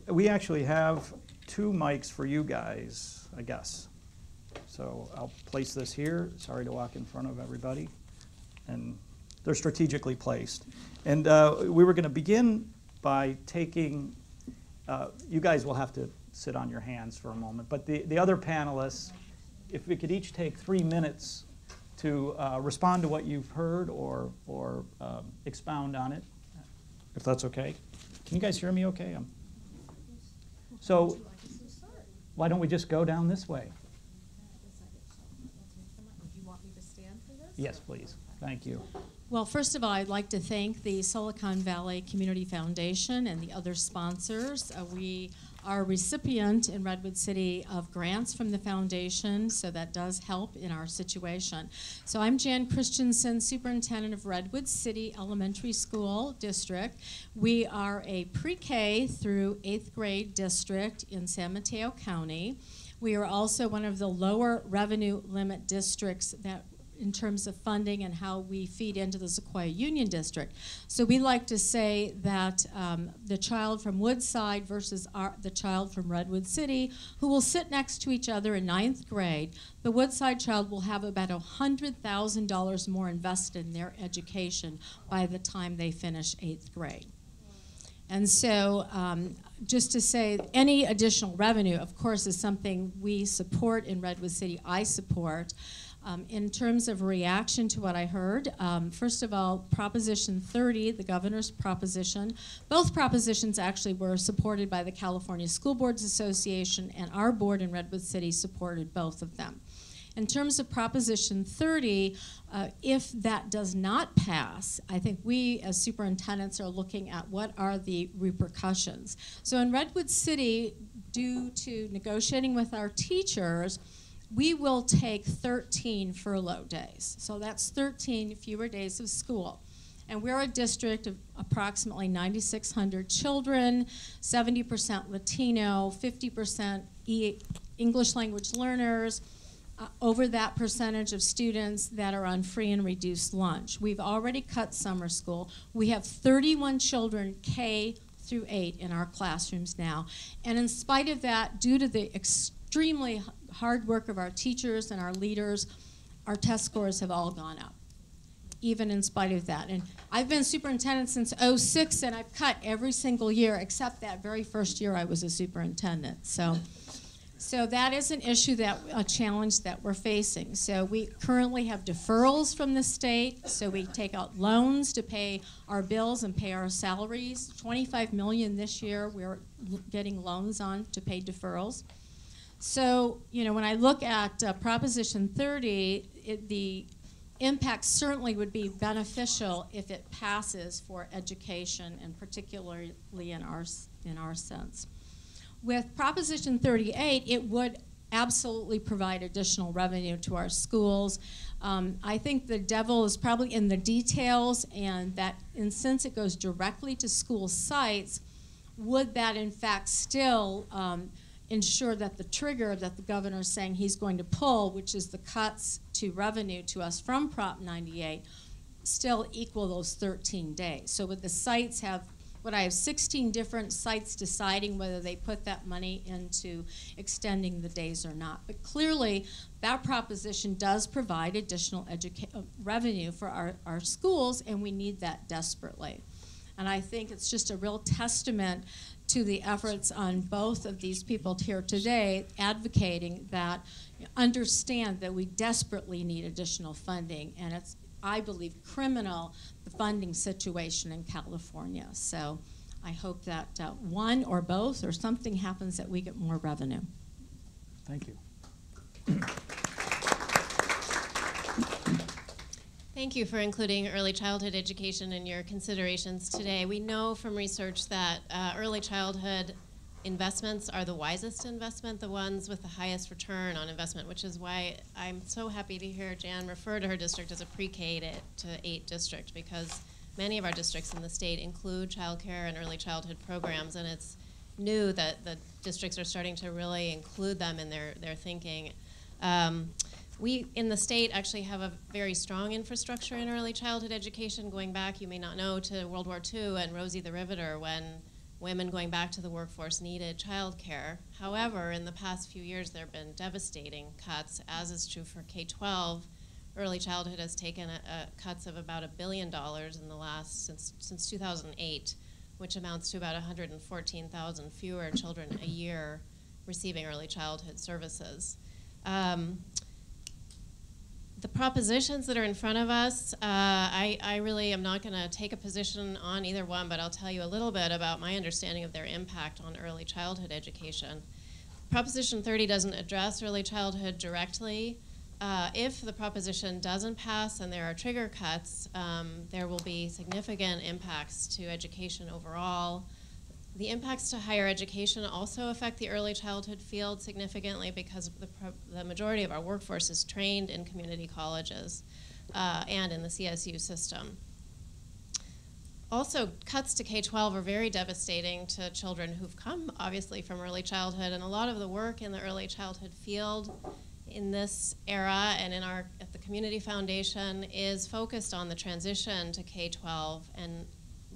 F: we actually have 2 mics for you guys, I guess. So I'll place this here. Sorry to walk in front of everybody. And they're strategically placed. And we were going to begin by taking, you guys will have to sit on your hands for a moment, but the other panelists, if we could each take 3 minutes to respond to what you've heard or expound on it, if that's okay. Can you guys hear me okay? So why don't we just go down this way? Yes, please. Thank you.
I: Well, first of all, I'd like to thank the Silicon Valley Community Foundation and the other sponsors. We are a recipient in Redwood City of grants from the foundation, so that does help in our situation. So I'm Jan Christensen, Superintendent of Redwood City Elementary School District. We are a pre-K through 8th grade district in San Mateo County. We are also one of the lower revenue limit districts that in terms of funding and how we feed into the Sequoia Union District. So we like to say that the child from Woodside versus the child from Redwood City, who will sit next to each other in 9th grade, the Woodside child will have about $100,000 more invested in their education by the time they finish 8th grade. And so just to say, any additional revenue, of course, is something we support in Redwood City, I support. In terms of reaction to what I heard, first of all, Proposition 30, the governor's proposition, both propositions actually were supported by the California School Boards Association, and our board in Redwood City supported both of them. In terms of Proposition 30, if that does not pass, I think we as superintendents are looking at what are the repercussions. So in Redwood City, due to negotiating with our teachers, we will take 13 furlough days. So that's 13 fewer days of school. And we're a district of approximately 9,600 children, 70% Latino, 50% English language learners, over that percentage of students that are on free and reduced lunch. We've already cut summer school. We have 31 children K through 8 in our classrooms now. And in spite of that, due to the extremely hard work of our teachers and our leaders, our test scores have all gone up, even in spite of that. And I've been superintendent since '06, and I've cut every single year except that very first year I was a superintendent. So that is an issue, a challenge that we're facing. So we currently have deferrals from the state, so we take out loans to pay our bills and pay our salaries. $25 million this year we're getting loans on to pay deferrals. So, you know, when I look at Proposition 30, the impact certainly would be beneficial if it passes for education, and particularly in our sense. With Proposition 38, it would absolutely provide additional revenue to our schools. I think the devil is probably in the details, and since it goes directly to school sites, would that in fact still ensure that the trigger that the governor is saying he's going to pull, which is the cuts to revenue to us from Prop 98, still equal those 13 days. So would the sites have, would I have 16 different sites deciding whether they put that money into extending the days or not? But clearly, that proposition does provide additional revenue for our schools, and we need that desperately. And I think it's just a real testament to the efforts on both of these people here today advocating that, understand that we desperately need additional funding, and it's, I believe, criminal, the funding situation in California. So I hope that one or both or something happens that we get more revenue.
F: Thank you.
J: Thank you for including early childhood education in your considerations today. We know from research that early childhood investments are the wisest investment, the ones with the highest return on investment, which is why I'm so happy to hear Jan refer to her district as a pre-K to 8 district, because many of our districts in the state include child care and early childhood programs, and it's new that the districts are starting to really include them in their thinking. We in the state actually have a very strong infrastructure in early childhood education, going back, you may not know, to World War II and Rosie the Riveter, when women going back to the workforce needed child care. However, in the past few years there have been devastating cuts, as is true for K-12. Early childhood has taken cuts of about $1 billion in the last, since 2008, which amounts to about 114,000 fewer children a year receiving early childhood services. The propositions that are in front of us, I really am not going to take a position on either one, but I'll tell you a little bit about my understanding of their impact on early childhood education. Proposition 30 doesn't address early childhood directly. If the proposition doesn't pass and there are trigger cuts, there will be significant impacts to education overall. The impacts to higher education also affect the early childhood field significantly, because the majority of our workforce is trained in community colleges and in the CSU system. Also, cuts to K-12 are very devastating to children who've come, obviously, from early childhood, and a lot of the work in the early childhood field in this era and at the Community Foundation is focused on the transition to K-12 and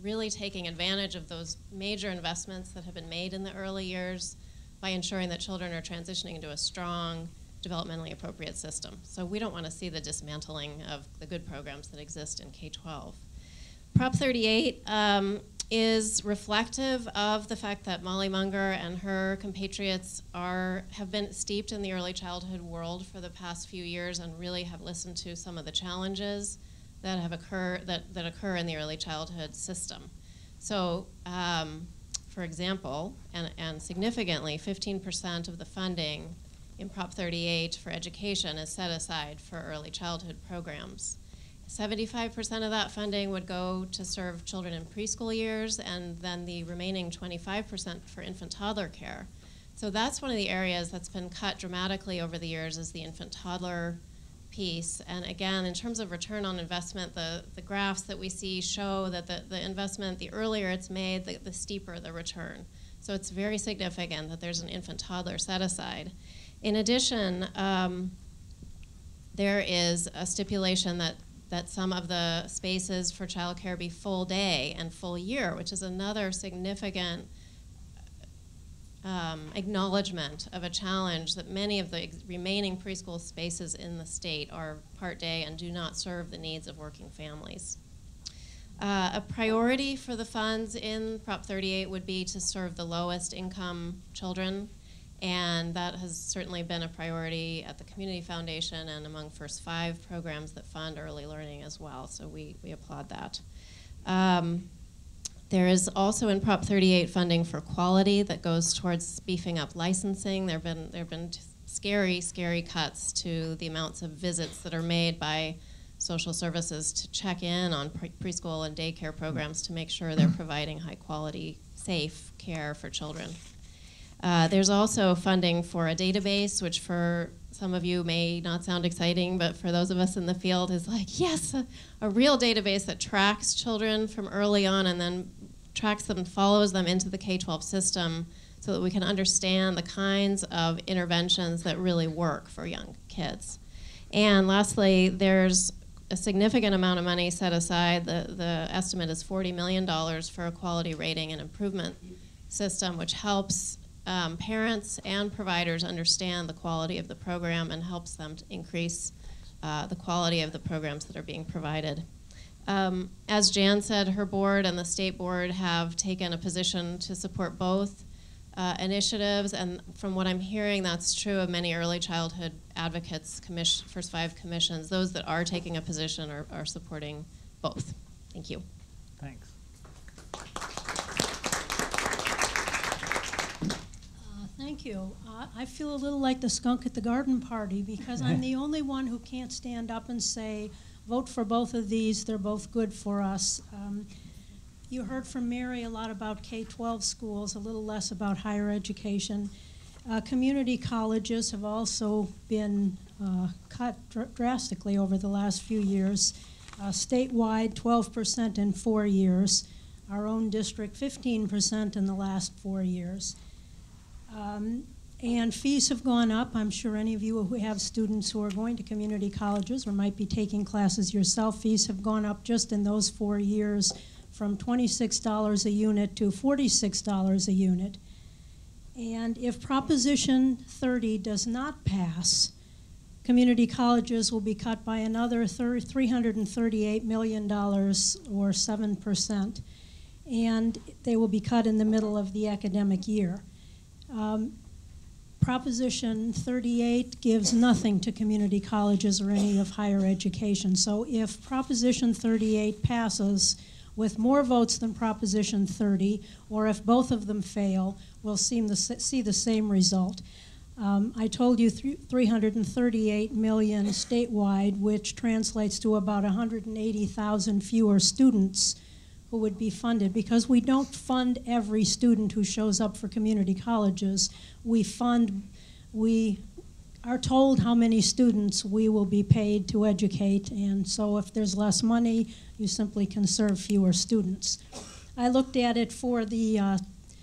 J: really taking advantage of those major investments that have been made in the early years by ensuring that children are transitioning into a strong, developmentally appropriate system. So we don't want to see the dismantling of the good programs that exist in K-12. Prop 38 is reflective of the fact that Molly Munger and her compatriots have been steeped in the early childhood world for the past few years and really have listened to some of the challenges that occur in the early childhood system. So, for example, and significantly, 15% of the funding in Prop 38 for education is set aside for early childhood programs. 75% of that funding would go to serve children in preschool years, and then the remaining 25% for infant toddler care. So that's one of the areas that's been cut dramatically over the years, is the infant toddler piece. And again, in terms of return on investment, the graphs that we see show that the investment, the earlier it's made, the steeper the return. So it's very significant that there's an infant toddler set aside. In addition, there is a stipulation that some of the spaces for childcare be full day and full year, which is another significant acknowledgement of a challenge that many of the remaining preschool spaces in the state are part day and do not serve the needs of working families. A priority for the funds in Prop 38 would be to serve the lowest income children, and that has certainly been a priority at the Community Foundation and among First 5 programs that fund early learning as well, so we applaud that. There is also in Prop 38 funding for quality that goes towards beefing up licensing. There have been scary, scary cuts to the amounts of visits that are made by social services to check in on preschool and daycare programs to make sure they're providing high quality, safe care for children. There's also funding for a database, which for some of you may not sound exciting, but for those of us in the field is like, yes, a real database that tracks children from early on and then tracks them and follows them into the K-12 system so that we can understand the kinds of interventions that really work for young kids. And lastly, there's a significant amount of money set aside. The estimate is $40 million for a quality rating and improvement system, which helps parents and providers understand the quality of the program and helps them to increase the quality of the programs that are being provided. As Jan said, her board and the state board have taken a position to support both initiatives, and from what I'm hearing, that's true of many early childhood advocates, First Five commissions. Those that are taking a position are supporting both. Thank you.
F: Thanks.
K: Thank you. I feel a little like the skunk at the garden party because I'm the only one who can't stand up and say, vote for both of these, they're both good for us. You heard from Mary a lot about K-12 schools, a little less about higher education. Community colleges have also been cut drastically over the last few years. Statewide, 12% in 4 years. Our own district, 15% in the last 4 years. And fees have gone up. I'm sure any of you who have students who are going to community colleges or might be taking classes yourself, fees have gone up just in those 4 years from $26 a unit to $46 a unit. And if Proposition 30 does not pass, community colleges will be cut by another $338 million or 7%, and they will be cut in the middle of the academic year. Proposition 38 gives nothing to community colleges or any of higher education. So if Proposition 38 passes with more votes than Proposition 30, or if both of them fail, we'll see the same result. I told you 338 million statewide, which translates to about 180,000 fewer students who would be funded, because we don't fund every student who shows up for community colleges. We are told how many students we will be paid to educate, and so if there's less money, you simply can serve fewer students. I looked at it for the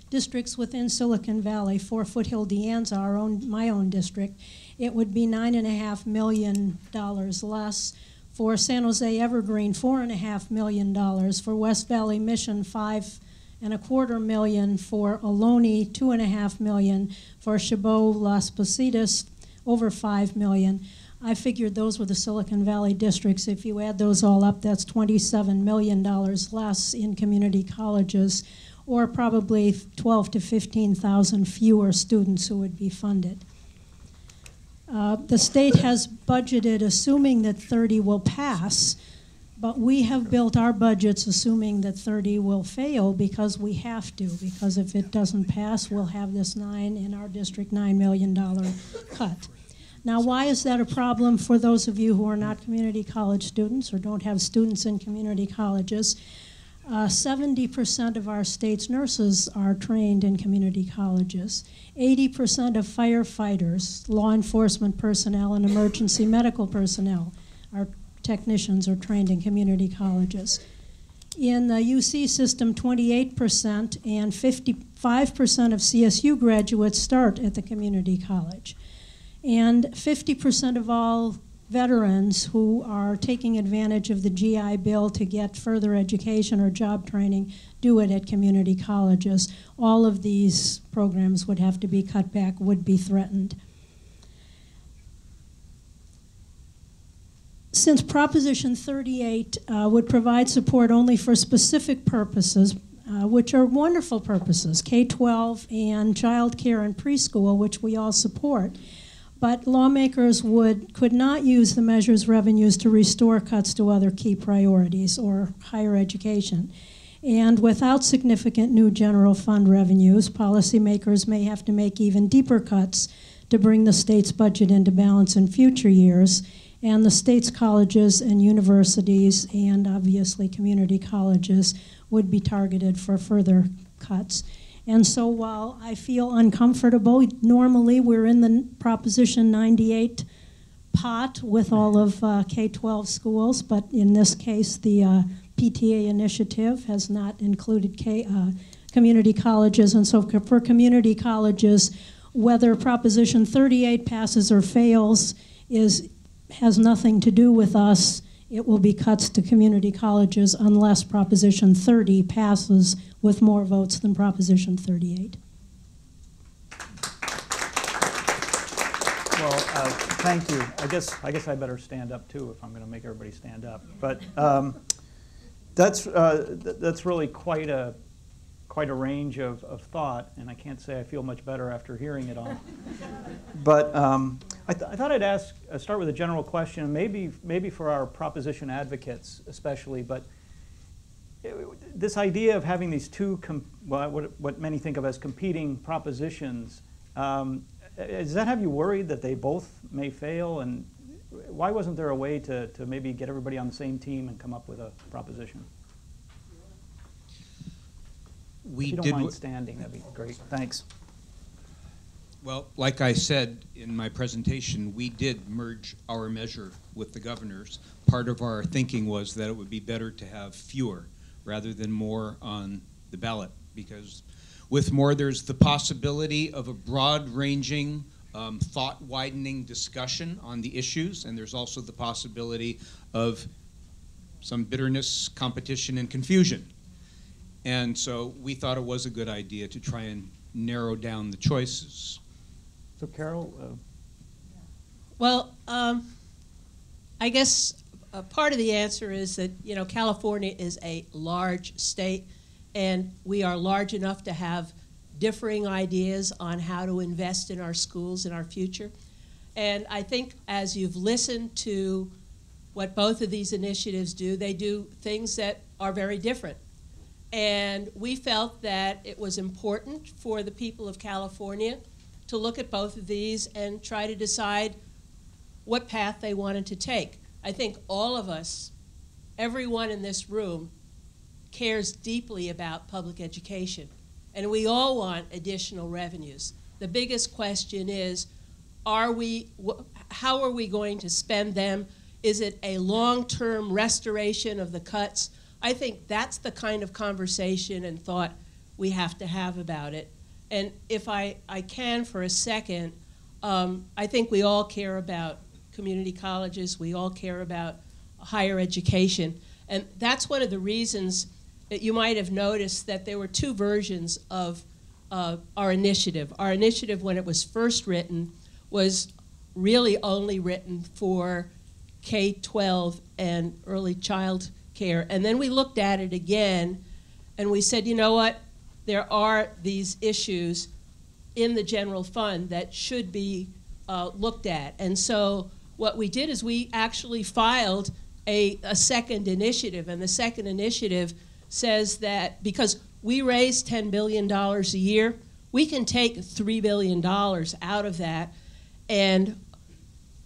K: districts within Silicon Valley. For Foothill De Anza, my own district, it would be $9.5 million less. For San Jose Evergreen, $4.5 million. For West Valley Mission, $5.25 million. For Ohlone, $2.5 million. For Chabot Las Positas, over $5 million. I figured those were the Silicon Valley districts. If you add those all up, that's $27 million less in community colleges, or probably 12,000 to 15,000 fewer students who would be funded. The state has budgeted assuming that 30 will pass, but we have built our budgets assuming that 30 will fail because we have to, because if it doesn't pass, we'll have this in our district, $9 million cut. Now, why is that a problem for those of you who are not community college students or don't have students in community colleges? 70% of our state's nurses are trained in community colleges. 80% of firefighters, law enforcement personnel, and emergency medical personnel, our technicians, are trained in community colleges. In the UC system, 28% and 55% of CSU graduates start at the community college. And 50% of all veterans who are taking advantage of the GI Bill to get further education or job training do it at community colleges. All of these programs would have to be cut back, would be threatened. Since Proposition 38 would provide support only for specific purposes, which are wonderful purposes, K-12 and child care and preschool, which we all support, but lawmakers could not use the measure's revenues to restore cuts to other key priorities or higher education. And without significant new general fund revenues, policymakers may have to make even deeper cuts to bring the state's budget into balance in future years, and the state's colleges and universities and obviously community colleges would be targeted for further cuts. And so while I feel uncomfortable, normally we're in the Proposition 98 pot with all of K-12 schools, but in this case the Pta Initiative has not included community colleges, and so for community colleges, whether Proposition 38 passes or fails has nothing to do with us. It will be cuts to community colleges unless Proposition 30 passes with more votes than Proposition 38.
F: Well, thank you. I guess I better stand up too if I'm going to make everybody stand up. But That's really quite a range of thought, and I can't say I feel much better after hearing it all. But I thought I'd start with a general question, maybe for our proposition advocates especially. But this idea of having these two, what many think of as competing propositions, does that have you worried that they both may fail? And why wasn't there a way to maybe get everybody on the same team and come up with a proposition? If you don't mind standing, that'd be great. Thanks.
G: Well, like I said in my presentation, we did merge our measure with the governor's. Part of our thinking was that it would be better to have fewer rather than more on the ballot, because with more there's the possibility of a broad-ranging, thought-widening discussion on the issues, and there's also the possibility of some bitterness, competition, and confusion. And so we thought it was a good idea to try and narrow down the choices.
F: So Carol?
H: Well, I guess part of the answer is that, California is a large state, and we are large enough to have differing ideas on how to invest in our schools and our future. And I think as you've listened to what both of these initiatives do, they do things that are very different. And we felt that it was important for the people of California to look at both of these and try to decide what path they wanted to take. I think all of us, everyone in this room, cares deeply about public education. And we all want additional revenues. The biggest question is, how are we going to spend them? Is it a long-term restoration of the cuts? I think that's the kind of conversation and thought we have to have about it. And if I can for a second, I think we all care about community colleges. We all care about higher education. And that's one of the reasons that you might have noticed that there were two versions of our initiative. Our initiative, when it was first written, was really only written for K-12 and early child care. And then we looked at it again and we said, you know what, there are these issues in the general fund that should be looked at. And so what we did is we actually filed a second initiative, and the second initiative says that because we raise $10 billion a year, we can take $3 billion out of that and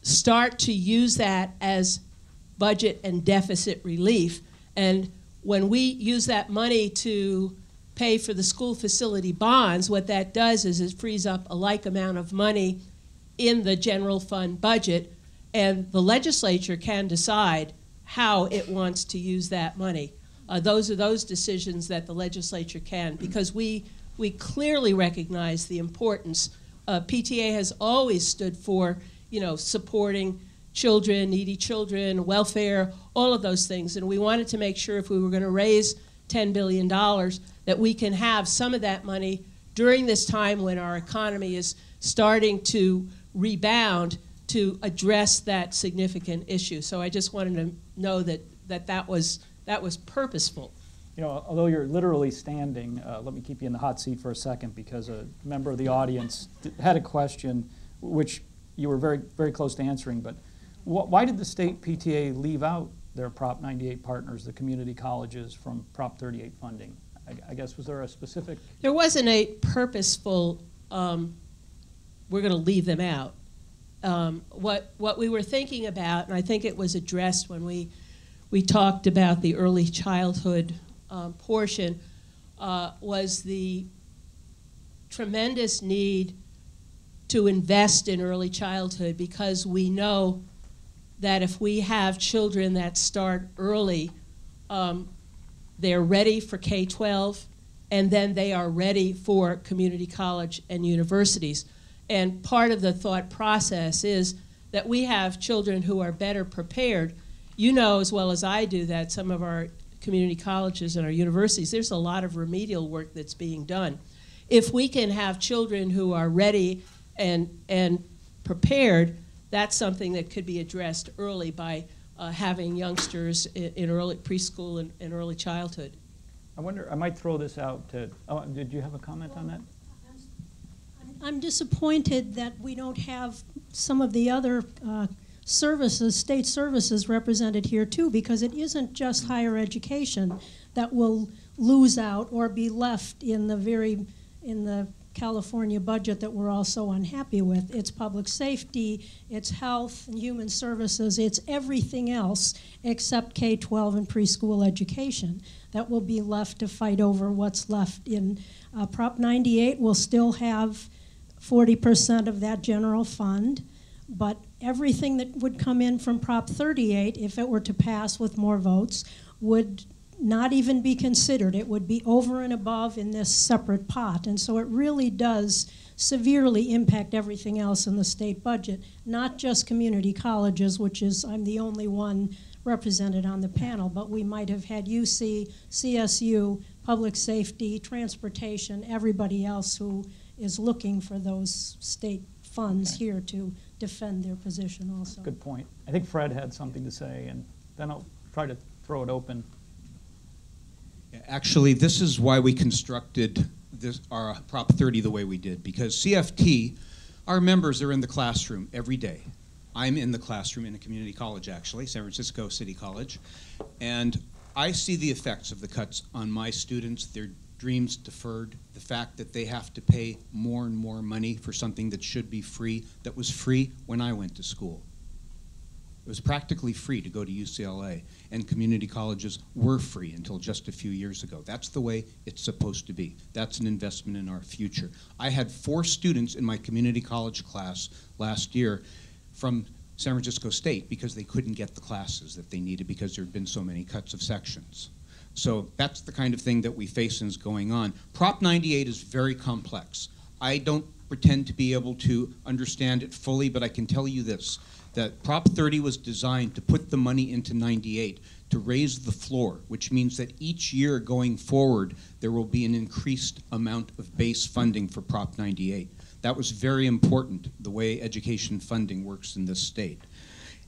H: start to use that as budget and deficit relief. And when we use that money to pay for the school facility bonds, what that does is it frees up a like amount of money in the general fund budget, and the legislature can decide how it wants to use that money. Those are those decisions that the legislature can, because we clearly recognize the importance. PTA has always stood for, supporting children, needy children, welfare, all of those things. And we wanted to make sure if we were going to raise $10 billion that we can have some of that money during this time when our economy is starting to rebound to address that significant issue. So I just wanted to know that was purposeful.
F: Although you're literally standing, let me keep you in the hot seat for a second, because a member of the audience had a question which you were very, very close to answering. But why did the state PTA leave out their Prop 98 partners, the community colleges, from Prop 38 funding? I guess, was there a specific?
H: There wasn't a purposeful, we're going to leave them out. What we were thinking about, and I think it was addressed when we talked about the early childhood portion, was the tremendous need to invest in early childhood, because we know that if we have children that start early, they're ready for K-12, and then they are ready for community college and universities. And part of the thought process is that we have children who are better prepared. You know as well as I do that some of our community colleges and our universities, there's a lot of remedial work that's being done. If we can have children who are ready and prepared, that's something that could be addressed early by having youngsters in early preschool and early childhood.
F: I wonder, I might throw this out to, oh, did you have a comment on that?
K: I'm disappointed that we don't have some of the other services, state services represented here too, because it isn't just higher education that will lose out or be left in the California budget that we're all so unhappy with. It's public safety, it's health and human services, it's everything else except K-12 and preschool education that will be left to fight over what's left in Prop 98 will still have 40% of that general fund, but everything that would come in from Prop 38, if it were to pass with more votes, would not even be considered. It would be over and above in this separate pot. And so it really does severely impact everything else in the state budget, not just community colleges, which is, I'm the only one represented on the panel, but we might have had UC, CSU, public safety, transportation, everybody else who is looking for those state funds here to defend their position also.
F: Good point. I think Fred had something to say, and then I'll try to throw it open.
G: Actually, this is why we constructed our Prop 30 the way we did, because CFT, our members are in the classroom every day. I'm in the classroom in a community college, actually, San Francisco City College, and I see the effects of the cuts on my students, their dreams deferred, the fact that they have to pay more and more money for something that should be free, that was free when I went to school. It was practically free to go to UCLA, and community colleges were free until just a few years ago. That's the way it's supposed to be. That's an investment in our future. I had 4 students in my community college class last year from San Francisco State because they couldn't get the classes that they needed because there had been so many cuts of sections. So that's the kind of thing that we face and is going on. Prop 98 is very complex. I don't pretend to be able to understand it fully, but I can tell you this, that Prop 30 was designed to put the money into 98 to raise the floor, which means that each year going forward, there will be an increased amount of base funding for Prop 98. That was very important, the way education funding works in this state.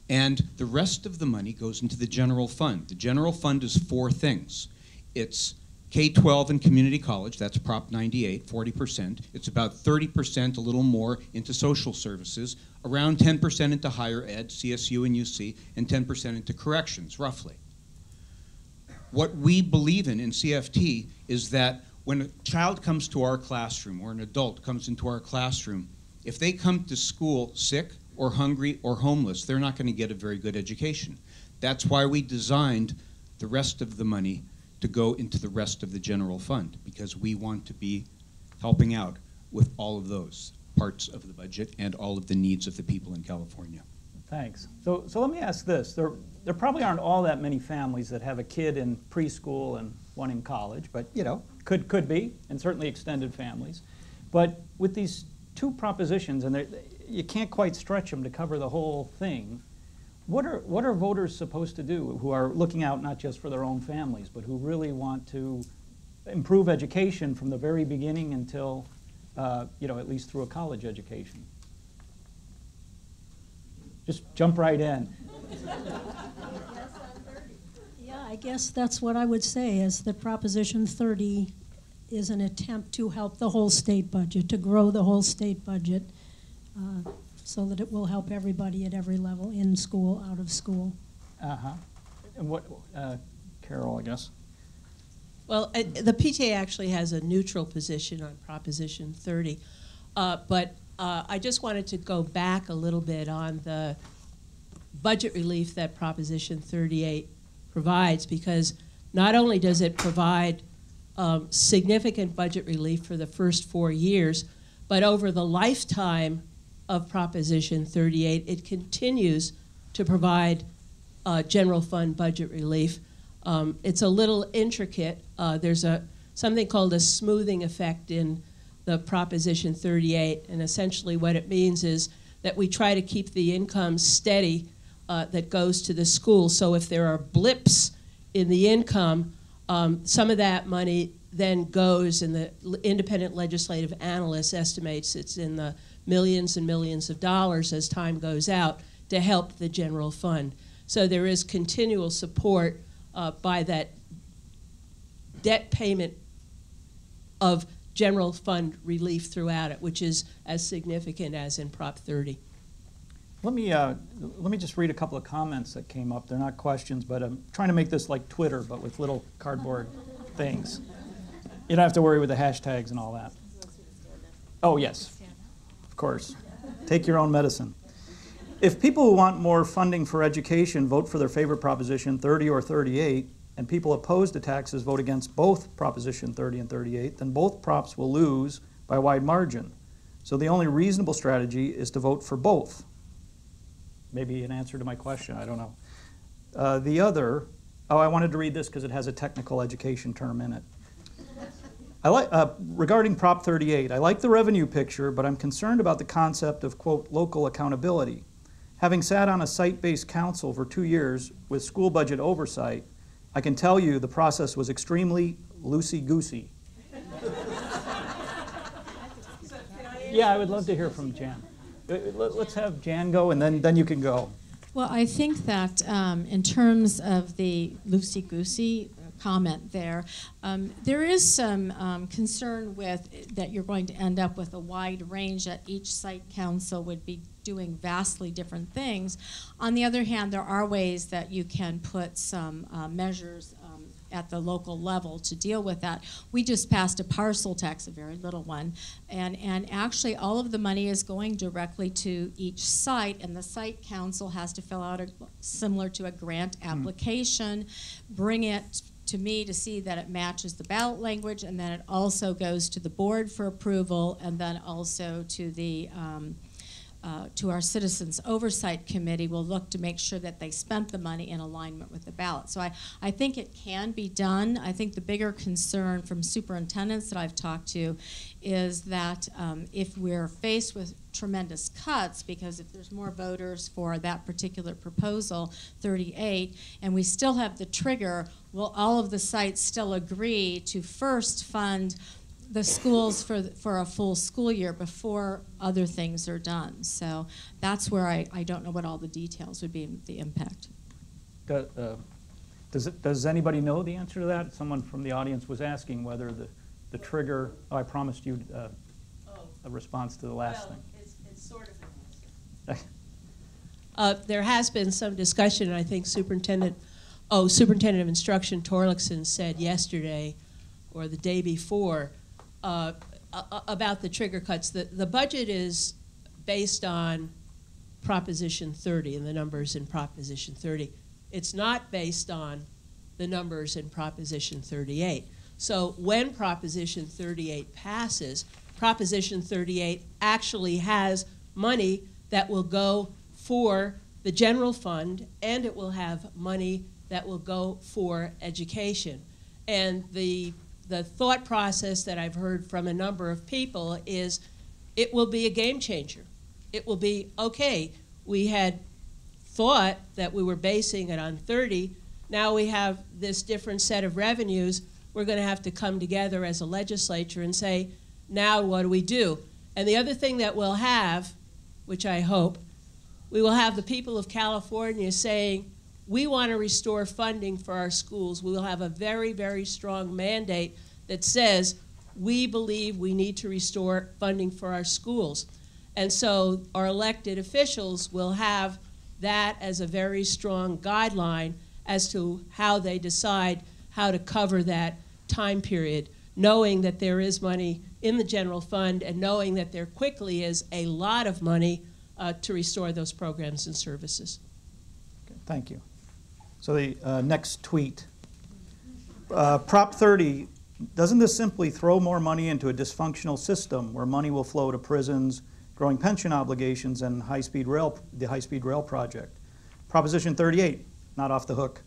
G: And the rest of the money goes into the general fund. The general fund is 4 things. It's K-12 and community college, that's Prop 98, 40%. It's about 30%, a little more, into social services, around 10% into higher ed, CSU and UC, and 10% into corrections, roughly. What we believe in CFT is that when a child comes to our classroom or an adult comes into our classroom, if they come to school sick or hungry or homeless, they're not going to get a very good education. That's why we designed the rest of the money to go into the rest of the general fund, because we want to be helping out with all of those parts of the budget and all of the needs of the people in California.
F: Thanks. So let me ask this. There probably aren't all that many families that have a kid in preschool and one in college, but you know, could be, and certainly extended families. But with these 2 propositions, and you can't quite stretch them to cover the whole thing, what are voters supposed to do who are looking out not just for their own families, but who really want to improve education from the very beginning until, you know, at least through a college education? Just jump right in.
K: Yeah, I guess that's what I would say, is that Proposition 30 is an attempt to help the whole state budget, to grow the whole state budget, so that it will help everybody at every level, in school, out of school.
F: Uh-huh. And what, Carol, I guess?
H: Well, the PTA actually has a neutral position on Proposition 30, but I just wanted to go back a little bit on the budget relief that Proposition 38 provides, because not only does it provide significant budget relief for the first 4 years, but over the lifetime of Proposition 38, it continues to provide general fund budget relief. It's a little intricate. There's something called a smoothing effect in the Proposition 38, and essentially what it means is that we try to keep the income steady that goes to the school. So if there are blips in the income, some of that money then goes, and the independent legislative analyst estimates it's in the millions and millions of dollars as time goes out to help the general fund. So there is continual support by that debt payment of general fund relief throughout it, which is as significant as in Prop 30.
F: Let me just read a couple of comments that came up. They're not questions, but I'm trying to make this like Twitter, but with little cardboard things. You don't have to worry with the hashtags and all that. Oh, yes, of course. Take your own medicine. If people who want more funding for education vote for their favorite Proposition 30 or 38, and people opposed to taxes vote against both Proposition 30 and 38, then both props will lose by a wide margin. So the only reasonable strategy is to vote for both. Maybe an answer to my question, I don't know. The other, I wanted to read this because it has a technical education term in it. Regarding Prop 38, I like the revenue picture, but I'm concerned about the concept of, quote, local accountability. Having sat on a site-based council for 2 years with school budget oversight, I can tell you the process was extremely loosey-goosey. Yeah, I would love to hear from Jan. Let's have Jan go, and then you can go.
I: Well, I think that in terms of the loosey-goosey comment there, there is some concern with that you're going to end up with a wide range, that each site council would be doing vastly different things. On the other hand, there are ways that you can put some measures at the local level to deal with that. We just passed a parcel tax, a very little one, and actually all of the money is going directly to each site, and the site council has to fill out similar to a grant application, bring it to me to see that it matches the ballot language, and then it also goes to the board for approval, and then also to the to our Citizens Oversight Committee. Will look to make sure that they spent the money in alignment with the ballot. So I think it can be done. I think the bigger concern from superintendents that I've talked to is that if we're faced with tremendous cuts, because if there's more voters for that particular proposal, 38, and we still have the trigger, will all of the sites still agree to first fund the schools for a full school year before other things are done? So that's where I don't know what all the details would be, the impact.
F: Does anybody know the answer to that? Someone from the audience was asking whether the trigger, I promised you a response to the last thing.
H: It's sort of an answer. There has been some discussion, and I think Superintendent of Instruction Torlakson said yesterday or the day before about the trigger cuts. The budget is based on Proposition 30 and the numbers in Proposition 30. It's not based on the numbers in Proposition 38. So when Proposition 38 passes, Proposition 38 actually has money that will go for the general fund, and it will have money that will go for education. And the thought process that I've heard from a number of people is it will be a game changer. It will be, okay, we had thought that we were basing it on 30. Now we have this different set of revenues. We're going to have to come together as a legislature and say, now what do we do? And the other thing that we'll have, which I hope, we will have the people of California saying, we want to restore funding for our schools. We will have a very, very strong mandate that says we believe we need to restore funding for our schools. And so our elected officials will have that as a very strong guideline as to how they decide how to cover that time period, knowing that there is money in the general fund and knowing that there quickly is a lot of money to restore those programs and services.
F: Okay, thank you. So the next tweet. Prop 30, doesn't this simply throw more money into a dysfunctional system where money will flow to prisons, growing pension obligations, and the high-speed rail project? Proposition 38, not off the hook.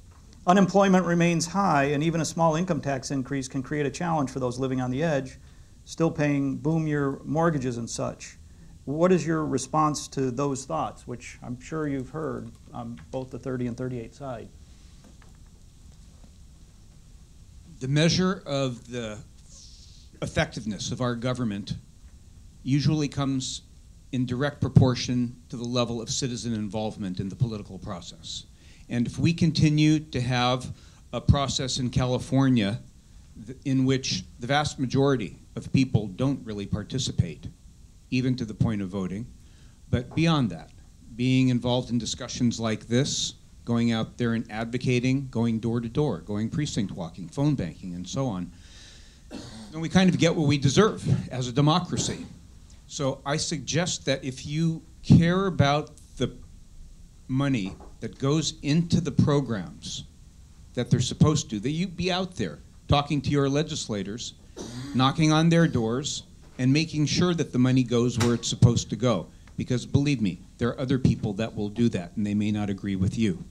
F: Unemployment remains high, and even a small income tax increase can create a challenge for those living on the edge, still paying boom-year mortgages and such. What is your response to those thoughts, which I'm sure you've heard on both the 30 and 38 side?
G: The measure of the effectiveness of our government usually comes in direct proportion to the level of citizen involvement in the political process.
L: And if we continue to have a process in California in which the vast majority of people don't really participate, even to the point of voting, but beyond that, being involved in discussions like this, going out there and advocating, going door to door, going precinct walking, phone banking, and so on, then we kind of get what we deserve as a democracy. So I suggest that if you care about the money that goes into the programs that they're supposed to, that you be out there talking to your legislators, knocking on their doors, and making sure that the money goes where it's supposed to go. Because believe me, there are other people that will do that, and they may not agree with you.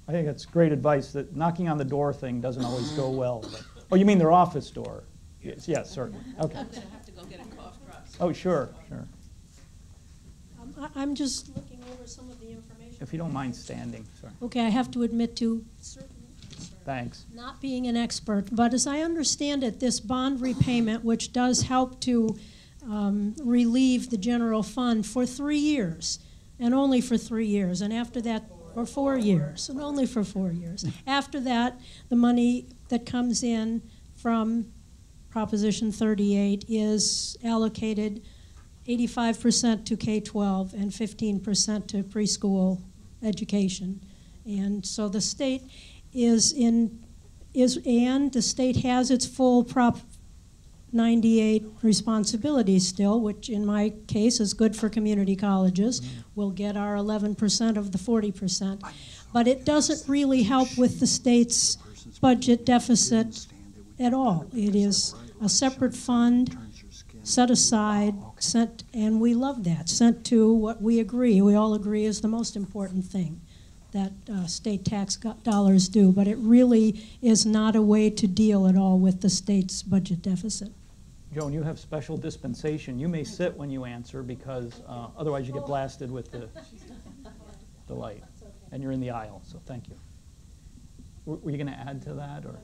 F: I think that's great advice. That knocking on the door thing doesn't always go well. But, oh, you mean their office door? Yes, certainly. Okay.
B: I'm going to have to go get a cough drop.
F: Oh, sure, sure.
K: I'm just looking over some of the information.
F: If you don't mind standing, sorry.
K: Okay, I have to admit to
F: Thanks.
K: not being an expert, but as I understand it, this bond repayment, which does help to relieve the general fund for 3 years, and only for 3 years, and after that, for 4 years, and only for 4 years. After that, the money that comes in from Proposition 38 is allocated 85% to K-12 and 15% to preschool education. And so the state and the state has its full Prop 98 responsibility still, which in my case is good for community colleges. We'll get our 11% of the 40%. But it doesn't really help with the state's budget deficit at all. It is a separate fund set aside, and we love that, sent to what we all agree is the most important thing that state tax dollars do, but it really is not a way to deal at all with the state's budget deficit.
F: Joan, you have special dispensation. You may sit when you answer because otherwise you get blasted with the light. And you're in the aisle, so thank you. Were you going to add to that? Or?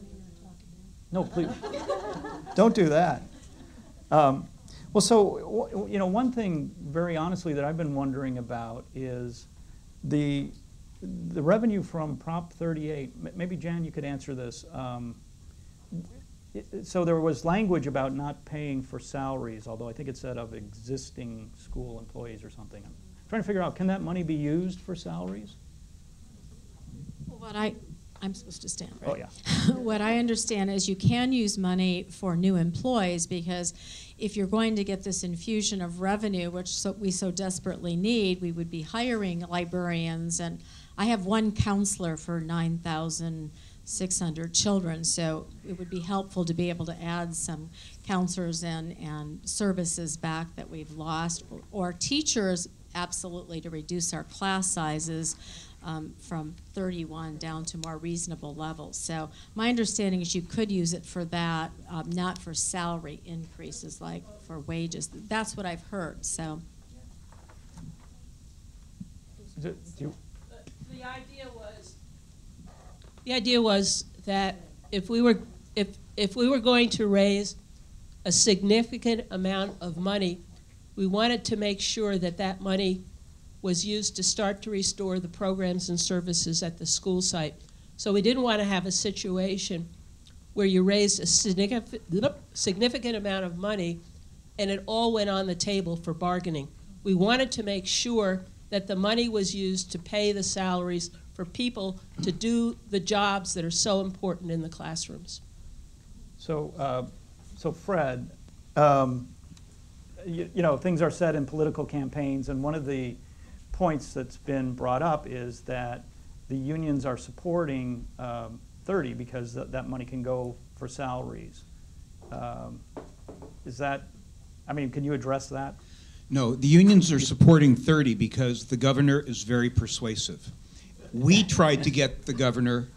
F: No, please. Don't do that. Well, so, you know, one thing very honestly that I've been wondering about is the revenue from Prop 38. Maybe, Jan, you could answer this. So there was language about not paying for salaries, although I think it said of existing school employees or something. I'm trying to figure out, can that money be used for salaries?
I: Well, I'm supposed to stand, right?
F: Oh, yeah.
I: What I understand is you can use money for new employees, because if you're going to get this infusion of revenue, which we so desperately need, we would be hiring librarians. And I have one counselor for 9,600 children, so it would be helpful to be able to add some counselors and services back that we've lost, or teachers, absolutely, to reduce our class sizes from 31 down to more reasonable levels. So my understanding is you could use it for that, not for salary increases like for wages. That's what I've heard. So
H: The idea was that if we were going to raise a significant amount of money, we wanted to make sure that that money was used to start to restore the programs and services at the school site. So we didn't want to have a situation where you raised a significant amount of money and it all went on the table for bargaining. We wanted to make sure that the money was used to pay the salaries for people to do the jobs that are so important in the classrooms.
F: So, Fred, you know, things are said in political campaigns, and one of the points that's been brought up is that the unions are supporting 30 because that money can go for salaries. Is that, I mean, can you address that?
L: No, the unions are supporting 30 because the governor is very persuasive. We tried to get the governor,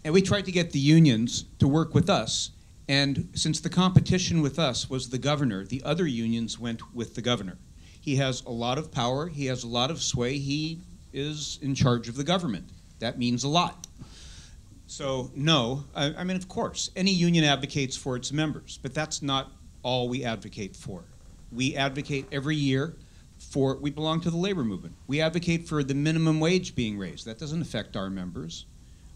L: and we tried to get the unions to work with us, and since the competition with us was the governor, the other unions went with the governor. He has a lot of power, he has a lot of sway, he is in charge of the government. That means a lot. So no, I mean, of course, any union advocates for its members, but that's not all we advocate for. We advocate every year we belong to the labor movement. We advocate for the minimum wage being raised. That doesn't affect our members.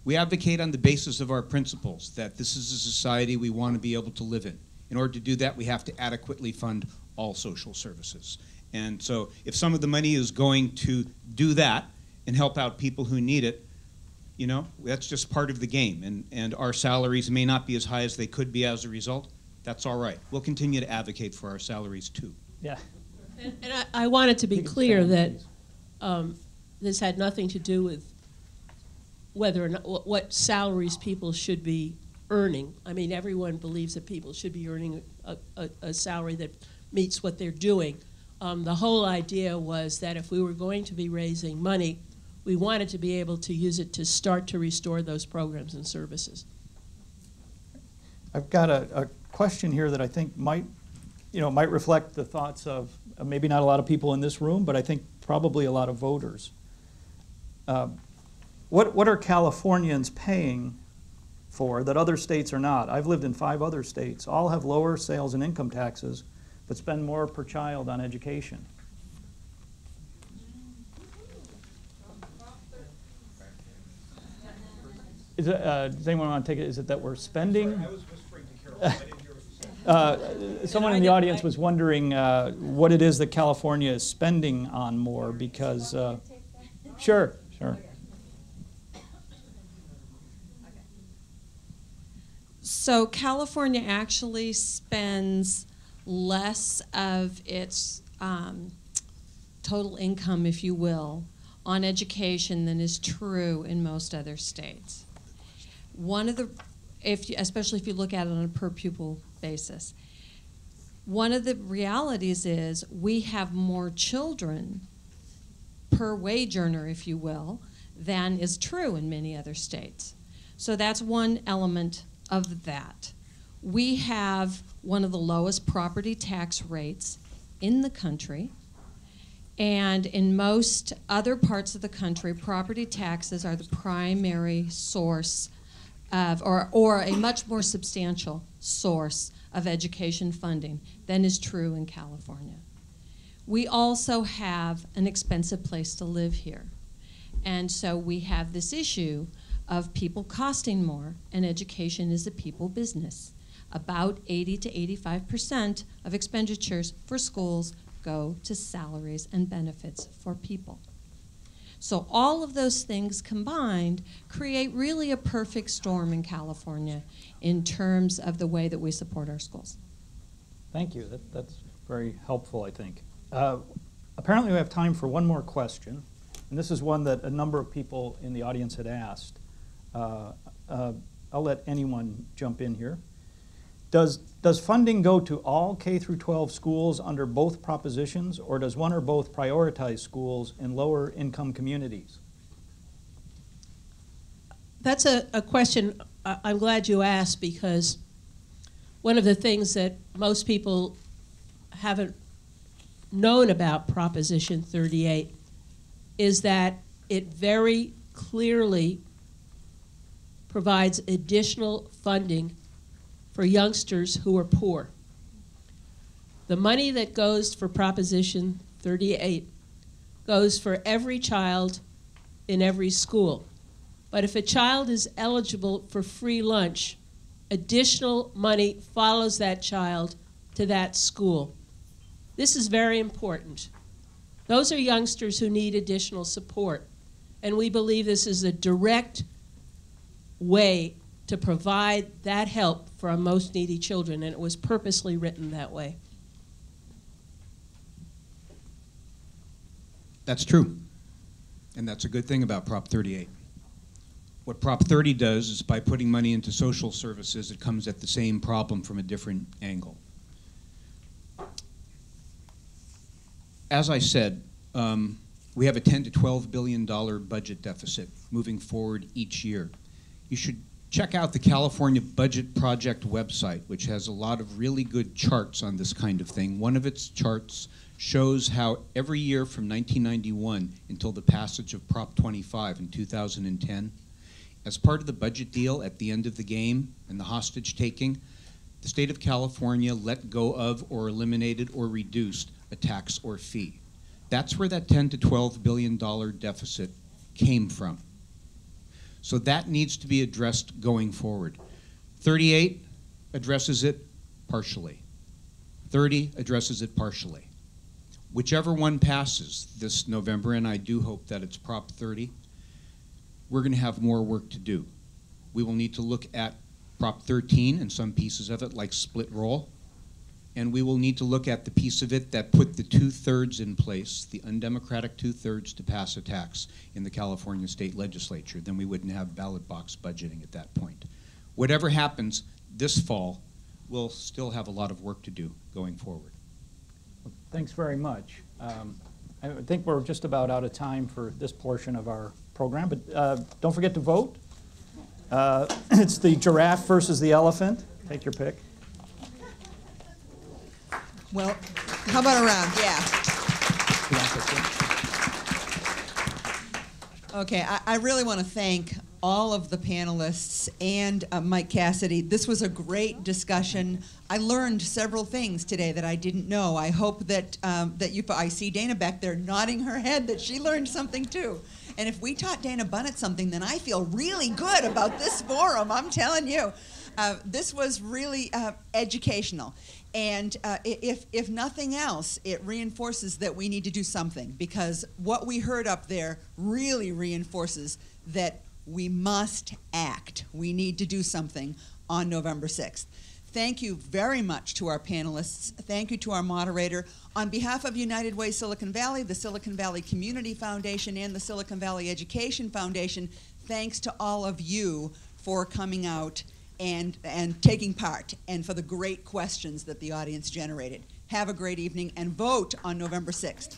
L: We advocate on the basis of our principles that this is a society we want to be able to live in. In order to do that, we have to adequately fund all social services. And so if some of the money is going to do that and help out people who need it, you know, that's just part of the game. And our salaries may not be as high as they could be as a result. That's all right. We'll continue to advocate for our salaries too.
F: Yeah.
H: And I wanted to be clear that this had nothing to do with whether or not what salaries people should be earning. I mean, everyone believes that people should be earning a salary that meets what they're doing. The whole idea was that if we were going to be raising money, we wanted to be able to use it to start to restore those programs and services.
F: I've got a question here that I think might reflect the thoughts of maybe not a lot of people in this room, but I think probably a lot of voters. What are Californians paying for that other states are not? I've lived in 5 other states. All have lower sales and income taxes, but spend more per child on education. Does anyone want to take it? Is it that we're spending?
L: Sorry, I was whispering to Carol. I didn't hear what you said.
F: Someone in the audience was wondering what it is that California is spending on more because, sure.
M: So California actually spends less of its total income, if you will, on education than is true in most other states. One of the, especially if you look at it on a per pupil basis, one of the realities is we have more children per wage earner, if you will, than is true in many other states. So that's one element of that. We have one of the lowest property tax rates in the country, and in most other parts of the country, property taxes are the primary source of, or a much more substantial source of education funding than is true in California. We also have an expensive place to live here. And so we have this issue of people costing more, and education is a people business. About 80 to 85% of expenditures for schools go to salaries and benefits for people. So all of those things combined create really a perfect storm in California in terms of the way that we support our schools.
F: Thank you. That's very helpful, I think. Apparently we have time for one more question, and this is one that a number of people in the audience had asked. I'll let anyone jump in here. Does funding go to all K through 12 schools under both propositions, or does one or both prioritize schools in lower income communities?
H: That's a question I'm glad you asked, because one of the things that most people haven't known about Proposition 38 is that it very clearly provides additional funding for youngsters who are poor. The money that goes for Proposition 38 goes for every child in every school. But if a child is eligible for free lunch, additional money follows that child to that school. This is very important. Those are youngsters who need additional support, and we believe this is a direct way to provide that help for our most needy children, and it was purposely written that way.
L: That's true, and that's a good thing about Prop 38. What Prop 30 does is by putting money into social services, it comes at the same problem from a different angle. As I said, we have a $10 to $12 billion budget deficit moving forward each year. You should check out the California Budget Project website, which has a lot of really good charts on this kind of thing. One of its charts shows how every year from 1991 until the passage of Prop 25 in 2010, as part of the budget deal at the end of the game and the hostage taking, the state of California let go of or eliminated or reduced a tax or fee. That's where that $10 to $12 billion deficit came from. So that needs to be addressed going forward. 38 addresses it partially. 30 addresses it partially. Whichever one passes this November, and I do hope that it's Prop 30, we're going to have more work to do. We will need to look at Prop 13 and some pieces of it, like split roll, and we will need to look at the piece of it that put the 2/3 in place, the undemocratic 2/3 to pass a tax in the California state legislature. Then we wouldn't have ballot box budgeting at that point. Whatever happens this fall, we'll still have a lot of work to do going forward.
F: Well, thanks very much. I think we're just about out of time for this portion of our program, but don't forget to vote. It's the giraffe versus the elephant. Take your pick.
A: Well, how about a round? Yeah. Okay, I really want to thank all of the panelists and Mike Cassidy. This was a great discussion. I learned several things today that I didn't know. I hope that I see Dana back there nodding her head that she learned something too. And if we taught Dana Bunnett something, then I feel really good about this forum, I'm telling you. This was really educational. And if nothing else, it reinforces that we need to do something, because what we heard up there really reinforces that we must act. We need to do something on November 6th. Thank you very much to our panelists. Thank you to our moderator. On behalf of United Way Silicon Valley, the Silicon Valley Community Foundation, and the Silicon Valley Education Foundation, thanks to all of you for coming out and taking part, and for the great questions that the audience generated. Have a great evening, and vote on November 6th.